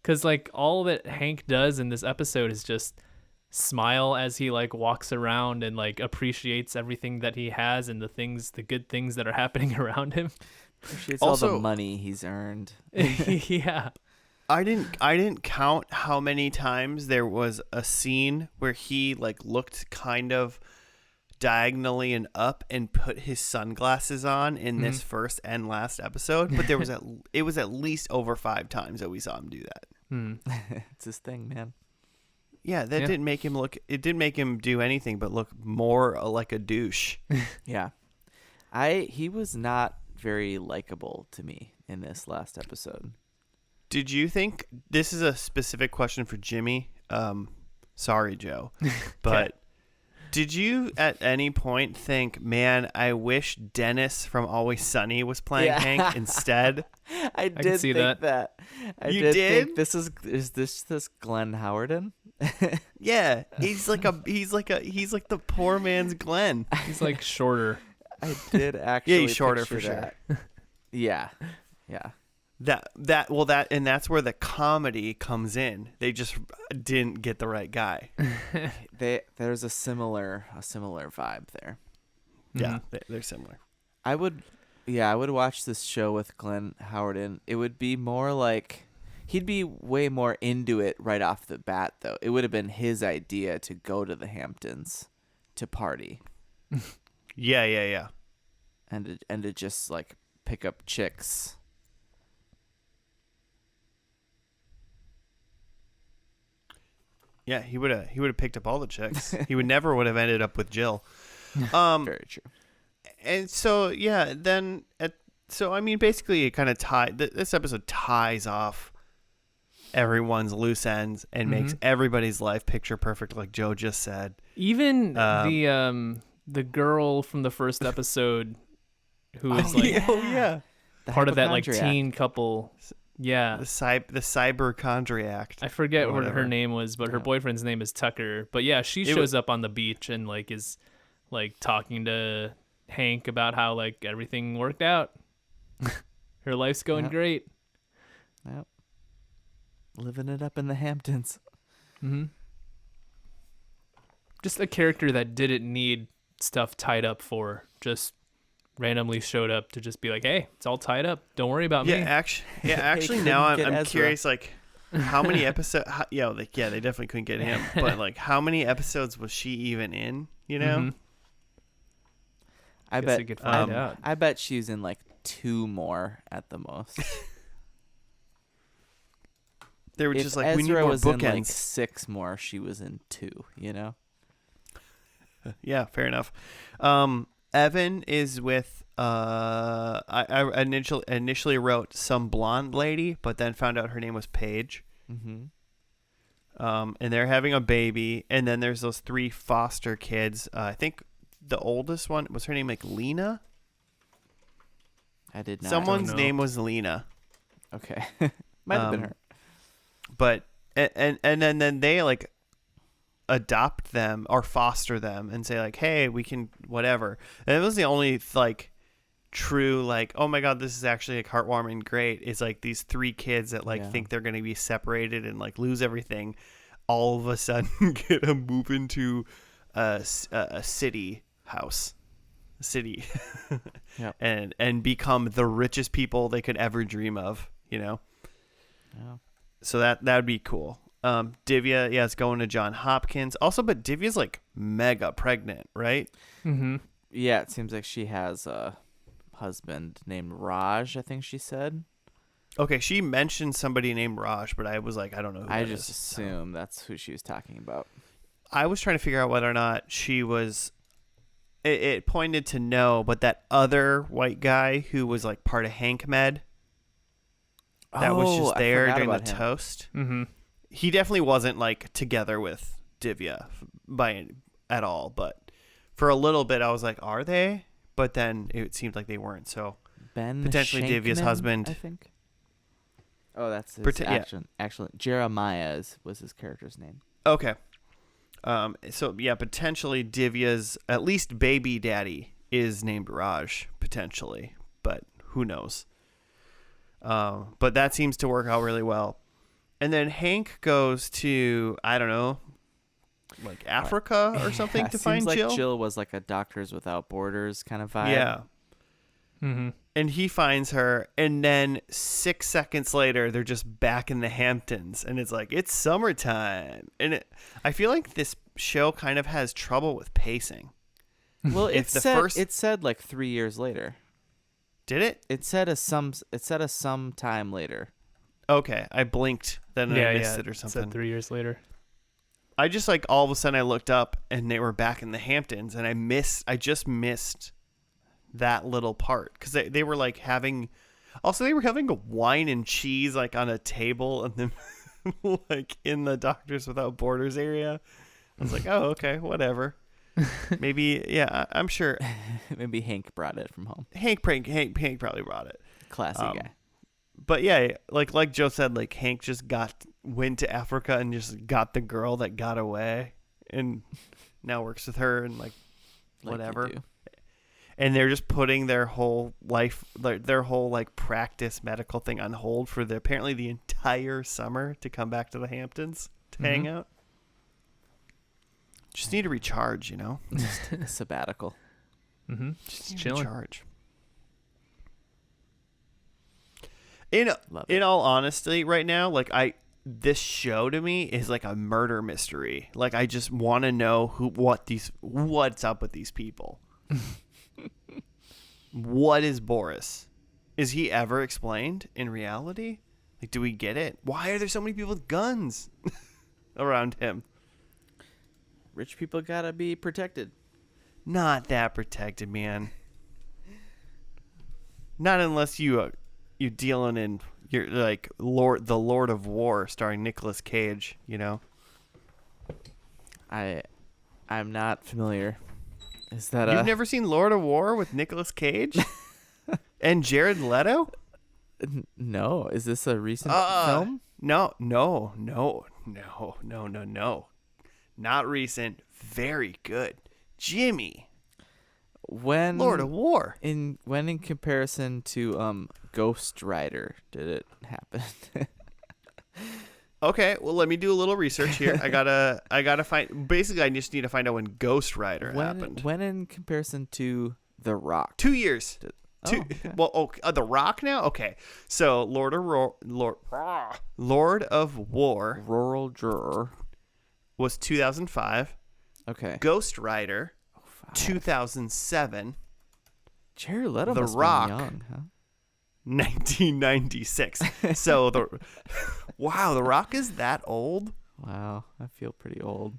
Cause like all that Hank does in this episode is just smile as he like walks around and like appreciates everything that he has and the good things that are happening around him. Appreciates all the Also- money he's earned. Yeah. I didn't count how many times there was a scene where he like looked kind of diagonally and up and put his sunglasses on in this first and last episode, but there was it was at least over 5 times that we saw him do that. It's his thing, man. Yeah, that Yeah. didn't make him look. It didn't make him do anything but look more like a douche. Yeah. He was not very likable to me in this last episode. Did you think this is a specific question for Jimmy? Sorry, Joe, but did you at any point think, man, I wish Dennis from Always Sunny was playing Yeah. Hank instead? I did see think that. I You did did? think is this Glenn Howerton? Yeah, he's like the poor man's Glenn. He's like shorter. I did actually. he's shorter picture for sure. that. Yeah. That's where the comedy comes in. They just didn't get the right guy. There's a similar vibe there. Yeah, they're similar. I would watch this show with Glenn Howerton. It would be more like he'd be way more into it right off the bat, though. It would have been his idea to go to the Hamptons to party Yeah. and to just like pick up chicks. Yeah, he would have picked up all the chicks. He would have ended up with Jill. Very true. And so yeah, then I mean, basically it kind of this episode ties off everyone's loose ends and makes everybody's life picture perfect, like Joe just said. Even the girl from the first episode who is like yeah, The part of that like hypochondriac. teen couple. Yeah. the cyberchondriac. I forget what whatever. her name was, but her boyfriend's name is Tucker. But yeah, she shows up on the beach and like is like talking to Hank about how like everything worked out. Her life's going Yep. great. Yep. Living it up in the Hamptons. Just a character that didn't need stuff tied up for, just randomly showed up to just be like, hey, it's all tied up. Don't worry about Yeah, me. actually, Hey, now couldn't get I'm Ezra. curious. Like, How many episodes? Yeah, they definitely couldn't get him. But like, how many episodes was she even in? You know, Mm-hmm. I Guess bet. we could find out. I bet she's in like 2 more at the most. they were If just like, Ezra we need more was in like bookends. 6 more, she was in 2. You know. Yeah, fair enough. Evan is with I initially wrote some blonde lady, but then found out her name was Paige. Mm-hmm. And they're having a baby, and then there's those 3 foster kids. I think the oldest one was her name like Lena. I did not. Someone's know. name was Lena. Okay. Might have been her. But and then they like adopt them or foster them and say like, hey, we can whatever. And it was the only like true like, oh my god, this is actually like heartwarming, great. Is like these 3 kids that like think they're gonna be separated and like lose everything, all of a sudden get to move into a city house, Yep. and become the richest people they could ever dream of. You know. Yeah. So that would be cool. Divya, is going to John Hopkins. Also, but Divya's like mega pregnant, right? Mm-hmm. Yeah, it seems like she has a husband named Raj, I think she said. Okay, she mentioned somebody named Raj, but I was like, I don't know who I that just is. assume that's who she was talking about. I was trying to figure out whether or not she was. It pointed to no, but that other white guy who was like part of Hank Med, that was just I there forgot during the about him. toast. Mm-hmm. He definitely wasn't like together with Divya at all, but for a little bit I was like, are they? But then it seemed like they weren't. So Ben potentially Divya's Shankman, husband. I think. Oh, that's his Yeah. Actually, Jeremiah was his character's name. Okay. So yeah, potentially Divya's at least baby daddy is named Raj potentially, but who knows? But that seems to work out really well. And then Hank goes to, I don't know, like Africa or something to find seems like Jill. Jill was like a Doctors Without Borders kind of vibe. Yeah. Mm-hmm. And he finds her, and then 6 seconds later, they're just back in the Hamptons, and it's like, it's summertime. And I feel like this show kind of has trouble with pacing. Well, If the it said like 3 years later. Did it? It said a some time later. Okay, I blinked, then I missed it or It something. said 3 years later. I just like all of a sudden I looked up and they were back in the Hamptons, and I just missed that little part because they were like having a wine and cheese like on a table and then like in the Doctors Without Borders area. I was like, oh, okay, whatever. Maybe, yeah, I'm sure Maybe Hank brought it from home. Hank probably brought it. Classy guy. But yeah, like Joe said, like Hank just went to Africa and just got the girl that got away and now works with her and like whatever. you do. And they're just putting their whole life, their whole like practice medical thing on hold for apparently the entire summer to come back to the Hamptons to hang out. Just need to recharge, you know? Just a sabbatical. Mm-hmm. Just Just need to chilling. recharge. In Love it. all honesty, right now, like this show to me is like a murder mystery. Like I just want to know what's up with these people. What is Boris? Is he ever explained in reality? Like, do we get it? Why are there so many people with guns around him? Rich people gotta be protected. Not that protected, man. Not unless you dealing in you're like the Lord of War starring Nicolas Cage, you know. I'm not familiar. Is that You've never seen Lord of War with Nicolas Cage and Jared Leto? No, is this a recent film? No. Not recent. Very good. Jimmy. When Lord of War. in comparison to Ghost Rider did it happen? Okay, well let me do a little research here. I gotta find. Basically, I just need to find out when Ghost Rider happened. When in comparison to The Rock? 2 years. Okay. Well, The Rock now. Okay, so Lord of War Rural Juror. was 2005. Okay. Ghost Rider, 5. 2007. Jared Leto The must have Rock. been young, huh? 1996. So The Rock is that old. Wow, I feel pretty old.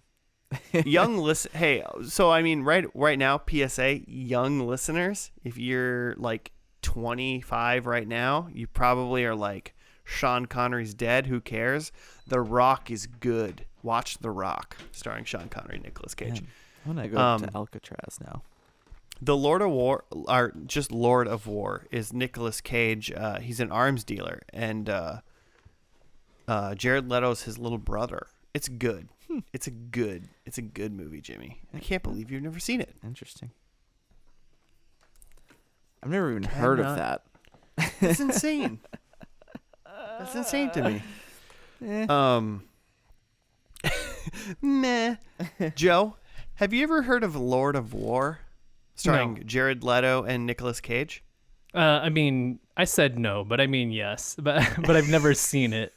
Hey, so I mean, right now, PSA, young listeners, if you're like 25 right now, you probably are like, Sean Connery's dead. Who cares? The Rock is good. Watch The Rock, starring Sean Connery, Nicolas Cage. Man, I'm gonna go to Alcatraz now. The Lord of War, or just Lord of War, is Nicolas Cage. He's an arms dealer, and Jared Leto's his little brother. It's good. It's a good movie, Jimmy. I can't believe you've never seen it. Interesting. I've never even heard of that. It's insane. That's insane to me. Meh. Joe, have you ever heard of Lord of War, starring No. Jared Leto and Nicolas Cage? I mean, I said no, but I mean yes. But I've never seen it.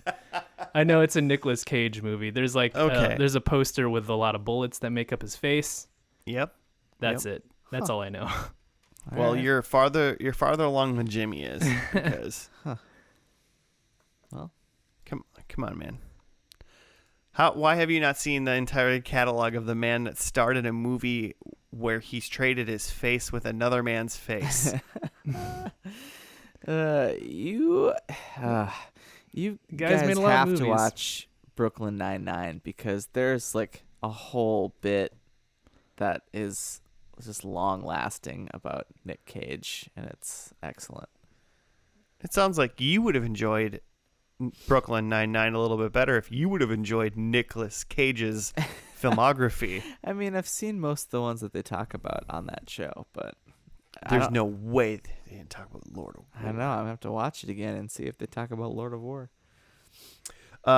I know it's a Nicolas Cage movie. There's like there's a poster with a lot of bullets that make up his face. Yep. That's it. That's all I know. Well, you're farther along than Jimmy is, because Well, come on, man. Why have you not seen the entire catalog of the man that starred in a movie where he's traded his face with another man's face? You guys made a lot of have to movies. watch Brooklyn Nine-Nine, because there's like a whole bit that is just long-lasting about Nick Cage, and it's excellent. It sounds like you would have enjoyed Brooklyn Nine-Nine a little bit better if you would have enjoyed Nicolas Cage's filmography. I mean, I've seen most of the ones that they talk about on that show, but There's no way they didn't talk about Lord of War. I know. I'm gonna have to watch it again and see if they talk about Lord of War.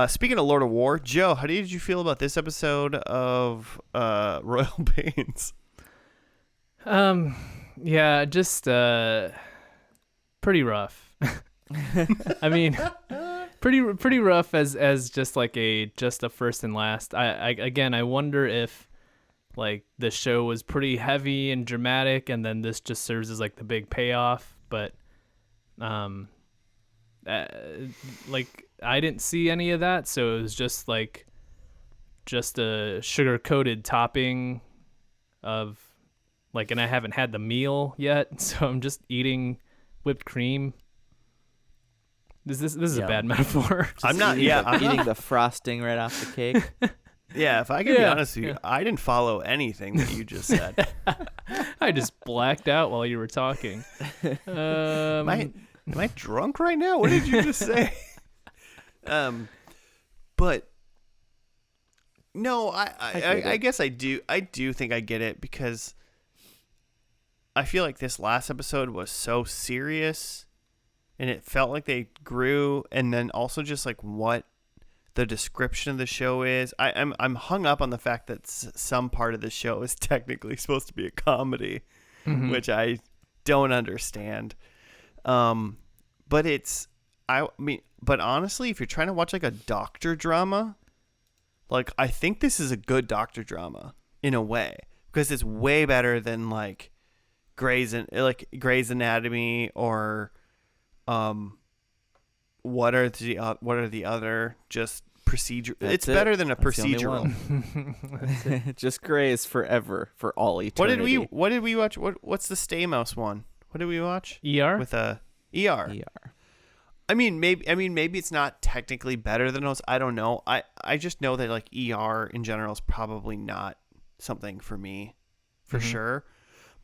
Speaking of Lord of War, Joe, how did you feel about this episode of Royal Pains? Yeah, just pretty rough. I mean, pretty rough as just like a first and last. I wonder if like the show was pretty heavy and dramatic, and then this just serves as like the big payoff. But like I didn't see any of that, so it was just a sugar coated topping of like, and I haven't had the meal yet, so I'm just eating whipped cream. This is a bad metaphor. I'm not. I'm eating the frosting right off the cake. Yeah, if I can be honest with you, I didn't follow anything that you just said. I just blacked out while you were talking. Am I drunk right now? What did you just say? But no, I guess I do. I do think I get it, because I feel like this last episode was so serious, and it felt like they grew, and then also just like what the description of the show is. I'm hung up on the fact that some part of the show is technically supposed to be a comedy, which I don't understand. But but honestly, if you're trying to watch like a doctor drama, like I think this is a good doctor drama in a way, because it's way better than like Grey's Anatomy or what are the other just procedure. It's better than a procedural. Just Grey's forever, for all eternity. What did we watch? What's the Stamos one? What did we watch? ER With a ER. I mean, maybe it's not technically better than those. I don't know. I just know that like ER in general is probably not something for me, for sure.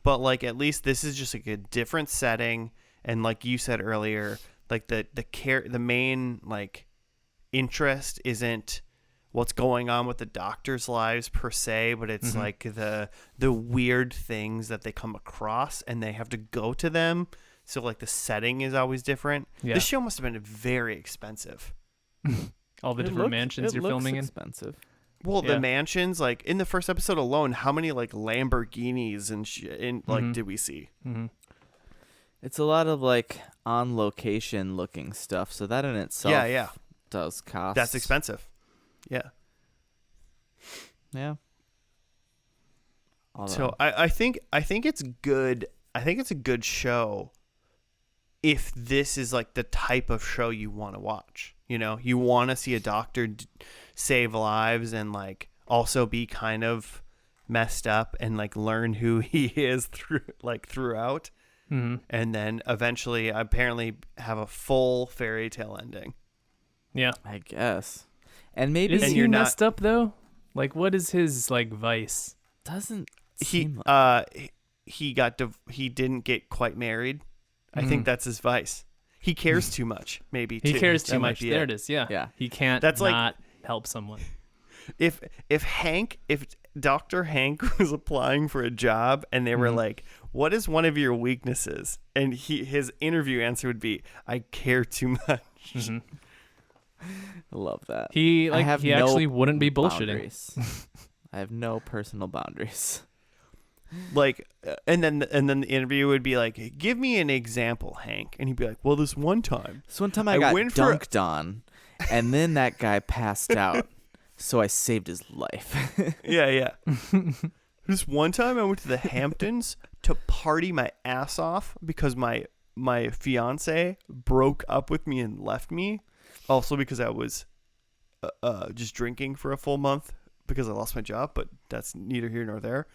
But like at least this is just like a different setting, and like you said earlier, like the main like interest isn't what's going on with the doctors' lives per se, but it's like the weird things that they come across and they have to go to them. So like the setting is always different. Yeah. This show must have been very expensive. All the different mansions you're filming in. Expensive. Well, the mansions, like in the first episode alone, how many like Lamborghinis and did we see? It's a lot of like on location looking stuff, so that in itself does cost. That's expensive. Yeah. Yeah. So I think it's good. I think it's a good show if this is like the type of show you want to watch. You know, you want to see a doctor save lives and like also be kind of messed up and like learn who he is throughout. Mm-hmm. And then eventually apparently have a full fairy tale ending. Yeah. I guess. And maybe is he messed up though? Like, what is his like vice? Doesn't he seem like he didn't get quite married. I think that's his vice. He cares too much, maybe. He too. cares That too might much. be There it is. Yeah. Yeah. He can't That's like- not help someone. If Dr. Hank was applying for a job and they were like, "What is one of your weaknesses?" and his interview answer would be, "I care too much." Mm-hmm. I love that. He actually wouldn't be bullshitting. Boundaries. I have no personal boundaries. Like, and then the interview would be like, "Give me an example, Hank," and he'd be like, "Well, this one time I got went for dunked on, and then that guy passed out, so I saved his life." yeah. This one time I went to the Hamptons to party my ass off because my fiance broke up with me and left me. Also because I was just drinking for a full month because I lost my job, but that's neither here nor there.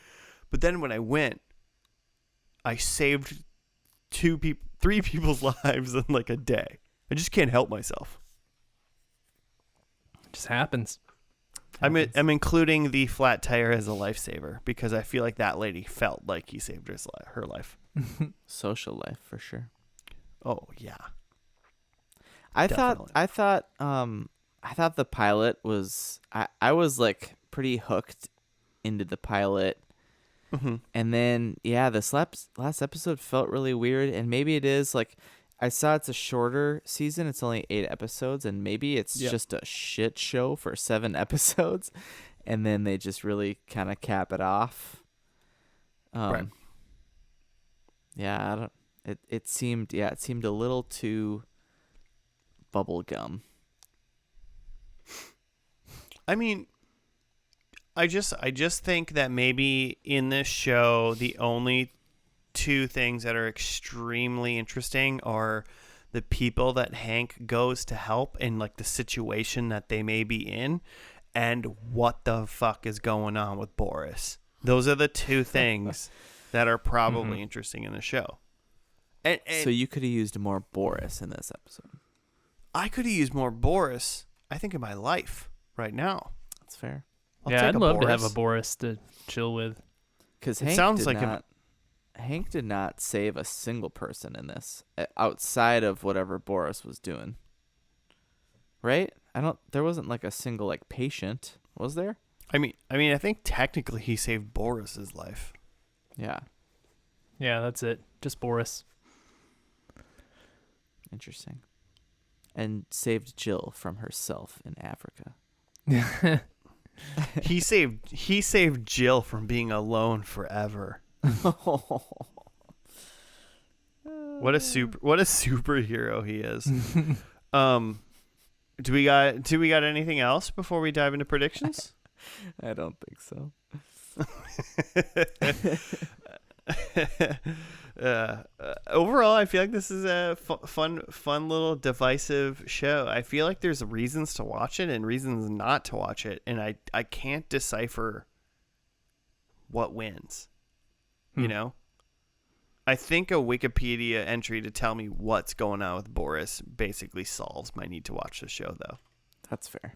But then when I went, I saved 3 people's lives in like a day. I just can't help myself. It just happens. I'm including the flat tire as a lifesaver because I feel like that lady felt like he saved her life. Social life for sure. Oh yeah. I Definitely. thought the pilot was I was like pretty hooked into the pilot. Mm-hmm. And then this last episode felt really weird, and maybe it is like I saw it's a shorter season. It's only 8 episodes, and maybe it's just a shit show for 7 episodes, and then they just really kind of cap it off. Right. Yeah, I don't. It seemed a little too bubblegum. I mean, I just think that maybe in this show the only 2 things that are extremely interesting are the people that Hank goes to help and like the situation that they may be in and what the fuck is going on with Boris. Those are the 2 things that are probably interesting in the show. And So you could have used more Boris in this episode. I could have used more Boris, I think, in my life right now. That's fair. I'd love to have a Boris to chill with. Because Hank did not save a single person in this outside of whatever Boris was doing. Right? There wasn't like a single like patient, was there? I mean, I think technically he saved Boris's life. Yeah. Yeah, that's it. Just Boris. Interesting. And saved Jill from herself in Africa. He saved Jill from being alone forever. What a superhero he is. Do we got anything else before we dive into predictions? I don't think so. Overall, I feel like this is a fun little divisive show. I feel like there's reasons to watch it and reasons not to watch it, and I can't decipher what wins. You know? I think a Wikipedia entry to tell me what's going on with Boris basically solves my need to watch the show, though. That's fair.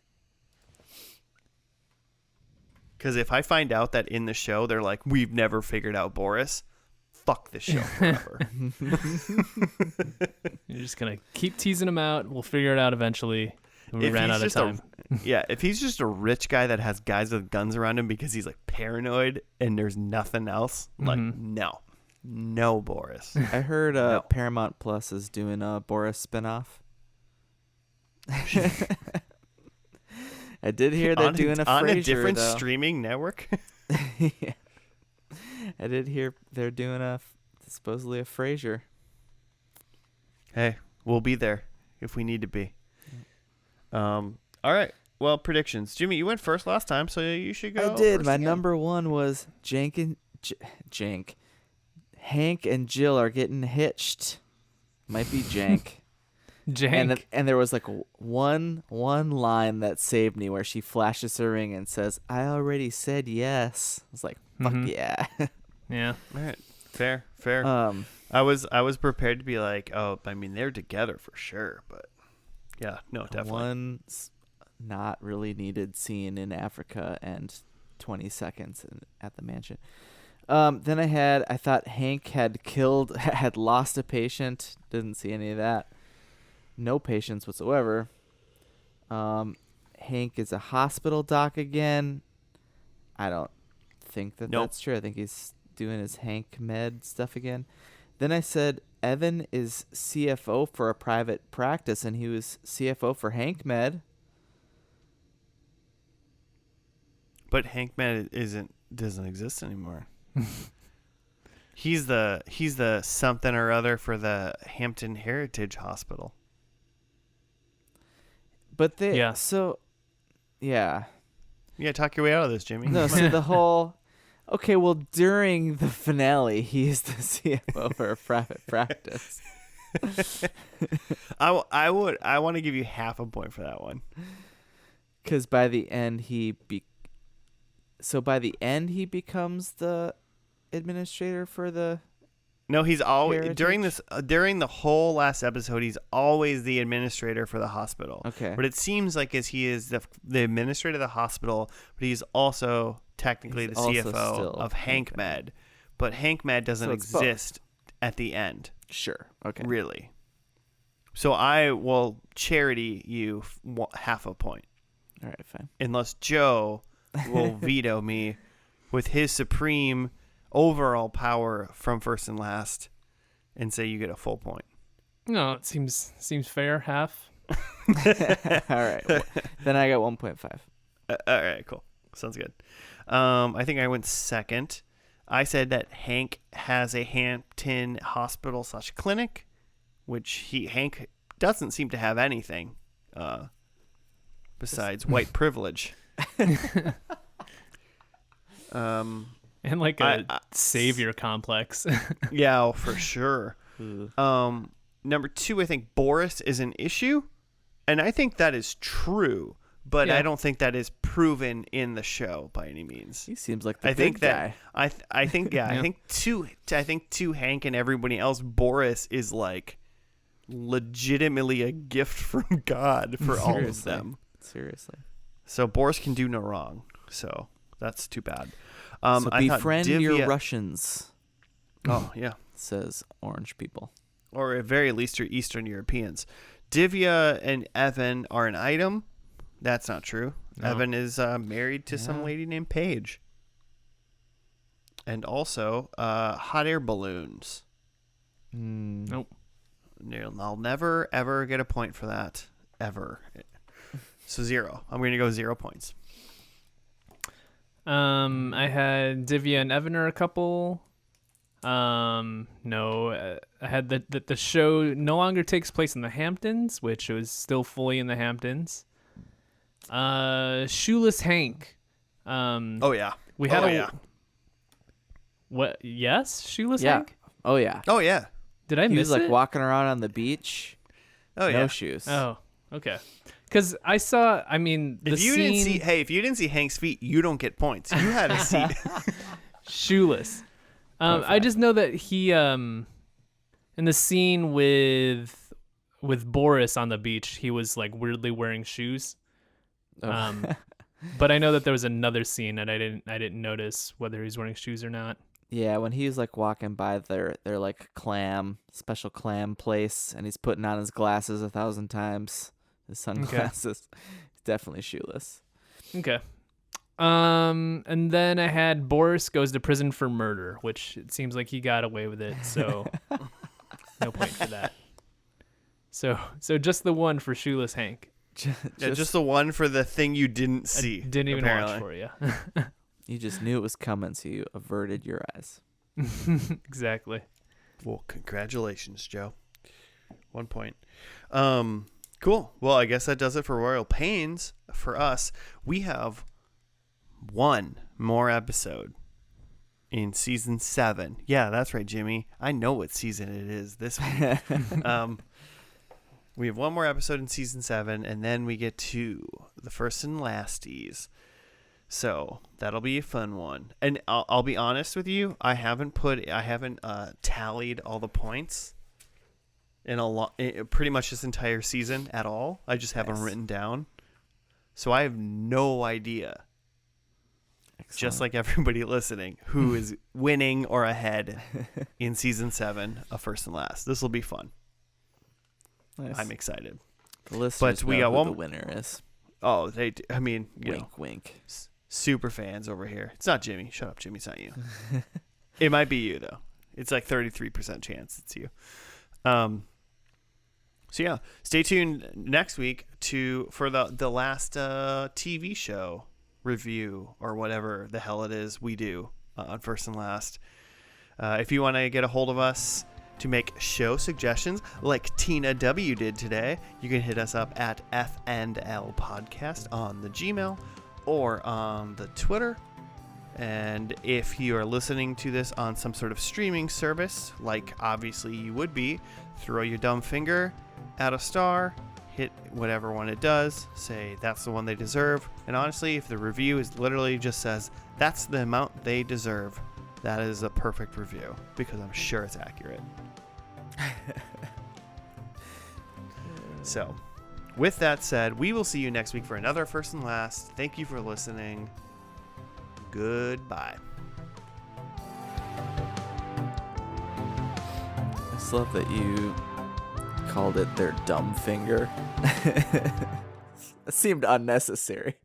Because if I find out that in the show they're like, we've never figured out Boris, fuck this show forever. You're just going to keep teasing him out. We'll figure it out eventually. We ran out of time. If he's just a rich guy that has guys with guns around him because he's like paranoid and there's nothing else, like, no Boris. I heard Paramount Plus is doing a Boris spinoff. I did hear they're doing a Frasier, on a different though. streaming network. Yeah. I did hear they're doing supposedly a Frasier. Hey, we'll be there if we need to be. All right. Well, predictions. Jimmy, you went first last time, so you should go. I did. First My again. number one was Jank. Hank and Jill are getting hitched. Might be Jank. Jank. And there was like one line that saved me where she flashes her ring and says, "I already said yes." I was like, "Fuck yeah." Yeah. All right. Fair. I was prepared to be like, oh, I mean, they're together for sure, but yeah, no, definitely. One not really needed scene in Africa and 20 seconds at the mansion. Then I thought Hank had lost a patient. Didn't see any of that. No patients whatsoever. Hank is a hospital doc again. I don't think that's true. I think he's doing his Hank Med stuff again. Then I said Evan is CFO for a private practice, and he was CFO for Hank Med. But Hank Med doesn't exist anymore. He's the something or other for the Hampton Heritage Hospital. But they Yeah. so yeah. Yeah, talk your way out of this, Jimmy. No, so the whole okay, well during the finale he is the CFO for a private practice. I want to give you half a point for that one. Cuz by the end he becomes the administrator for the No, he's always Heritage? during the whole last episode. He's always the administrator for the hospital. Okay. But it seems like he is the administrator of the hospital, but he's also technically He's the also CFO still of Hank Hank Med. But Hank Med doesn't So it's both. exist at the end, Sure. Okay. really. So I will charity you half a point, All right, fine. unless Joe will veto me with his supreme overall power from first and last and say you get a full point. No, it seems fair. Half. All right. Well, then I got 1.5. All right, cool. Sounds good. I think I went second. I said that Hank has a Hampton hospital / clinic, which Hank doesn't seem to have anything besides white privilege. And like a savior complex. Yeah, for sure. Number 2, I think Boris is an issue, and I think that is true, but Yeah. I don't think that is proven in the show by any means. He seems like the I good think guy. that I think yeah, Yeah. I think to Hank and everybody else, Boris is like legitimately a gift from God for all of Seriously. them. Seriously. So Boris can do no wrong. So that's too bad. So I thought befriend your Divya- Russians, Oh yeah, says orange people. or at very least your Eastern Europeans. Divya and Evan are an item. That's not true. No. Evan is married to some Yeah. lady named Paige. And also hot air balloons. Nope. I'll never, ever get a point for that. Ever. So 0. I'm going to go 0 points. I had Divya and Evan are a couple. No, I had that the show no longer takes place in the Hamptons, which was still fully in the Hamptons. Shoeless Hank. Oh, yeah. We had yeah. What? Yes, Shoeless Yeah. Hank. Oh yeah. Oh, yeah. Did I He miss was like it? walking around on the beach. Oh, no yeah. shoes. Oh, okay. Because I saw. I mean, the If you scene didn't see Hank's feet, you don't get points. You had a seat. shoeless. I just know that he in the scene with Boris on the beach, he was like weirdly wearing shoes. Oh. But I know that there was another scene and I didn't notice whether he's wearing shoes or not. Yeah, when he was like walking by their like special clam place, and he's putting on his glasses 1,000 times, his sunglasses. He's definitely shoeless. Okay. And then I had Boris goes to prison for murder, which it seems like he got away with it, so no point for that. So just the one for Shoeless Hank. Just the one for the thing you didn't see. Didn't even apparently. watch for you. You just knew it was coming, so you averted your eyes. Exactly. Well, congratulations, Joe. 1 point. Cool. Well, I guess that does it for Royal Pains. For us, we have one more episode in season 7. Yeah, that's right, Jimmy. I know what season it is this week. We have one more episode in season 7, and then we get to the first and lasties. So that'll be a fun one. And I'll be honest with you, I haven't tallied all the points in pretty much this entire season at all. I just have them written down. So I have no idea. Excellent. Just like everybody listening, who is winning or ahead in season 7 of First and Last. This will be fun. Nice. I'm excited. The listeners know who the winner is. Oh, they do. I mean, wink. Super fans over here. It's not Jimmy. Shut up, Jimmy. It's not you. It might be you, though. It's like 33% chance it's you. So yeah, stay tuned next week for the last TV show review or whatever the hell it is we do on First and Last. If you want to get a hold of us to make show suggestions like Tina W did today, you can hit us up at FNL Podcast on the Gmail or on the Twitter. And if you are listening to this on some sort of streaming service, like obviously you would be, throw your dumb finger at a star, hit whatever one it does, say that's the one they deserve. And honestly, if the review is literally just says that's the amount they deserve, that is a perfect review because I'm sure it's accurate. So, with that said, we will see you next week for another First and Last. Thank you for listening. Goodbye. I just love that you called it their dumb finger. It seemed unnecessary.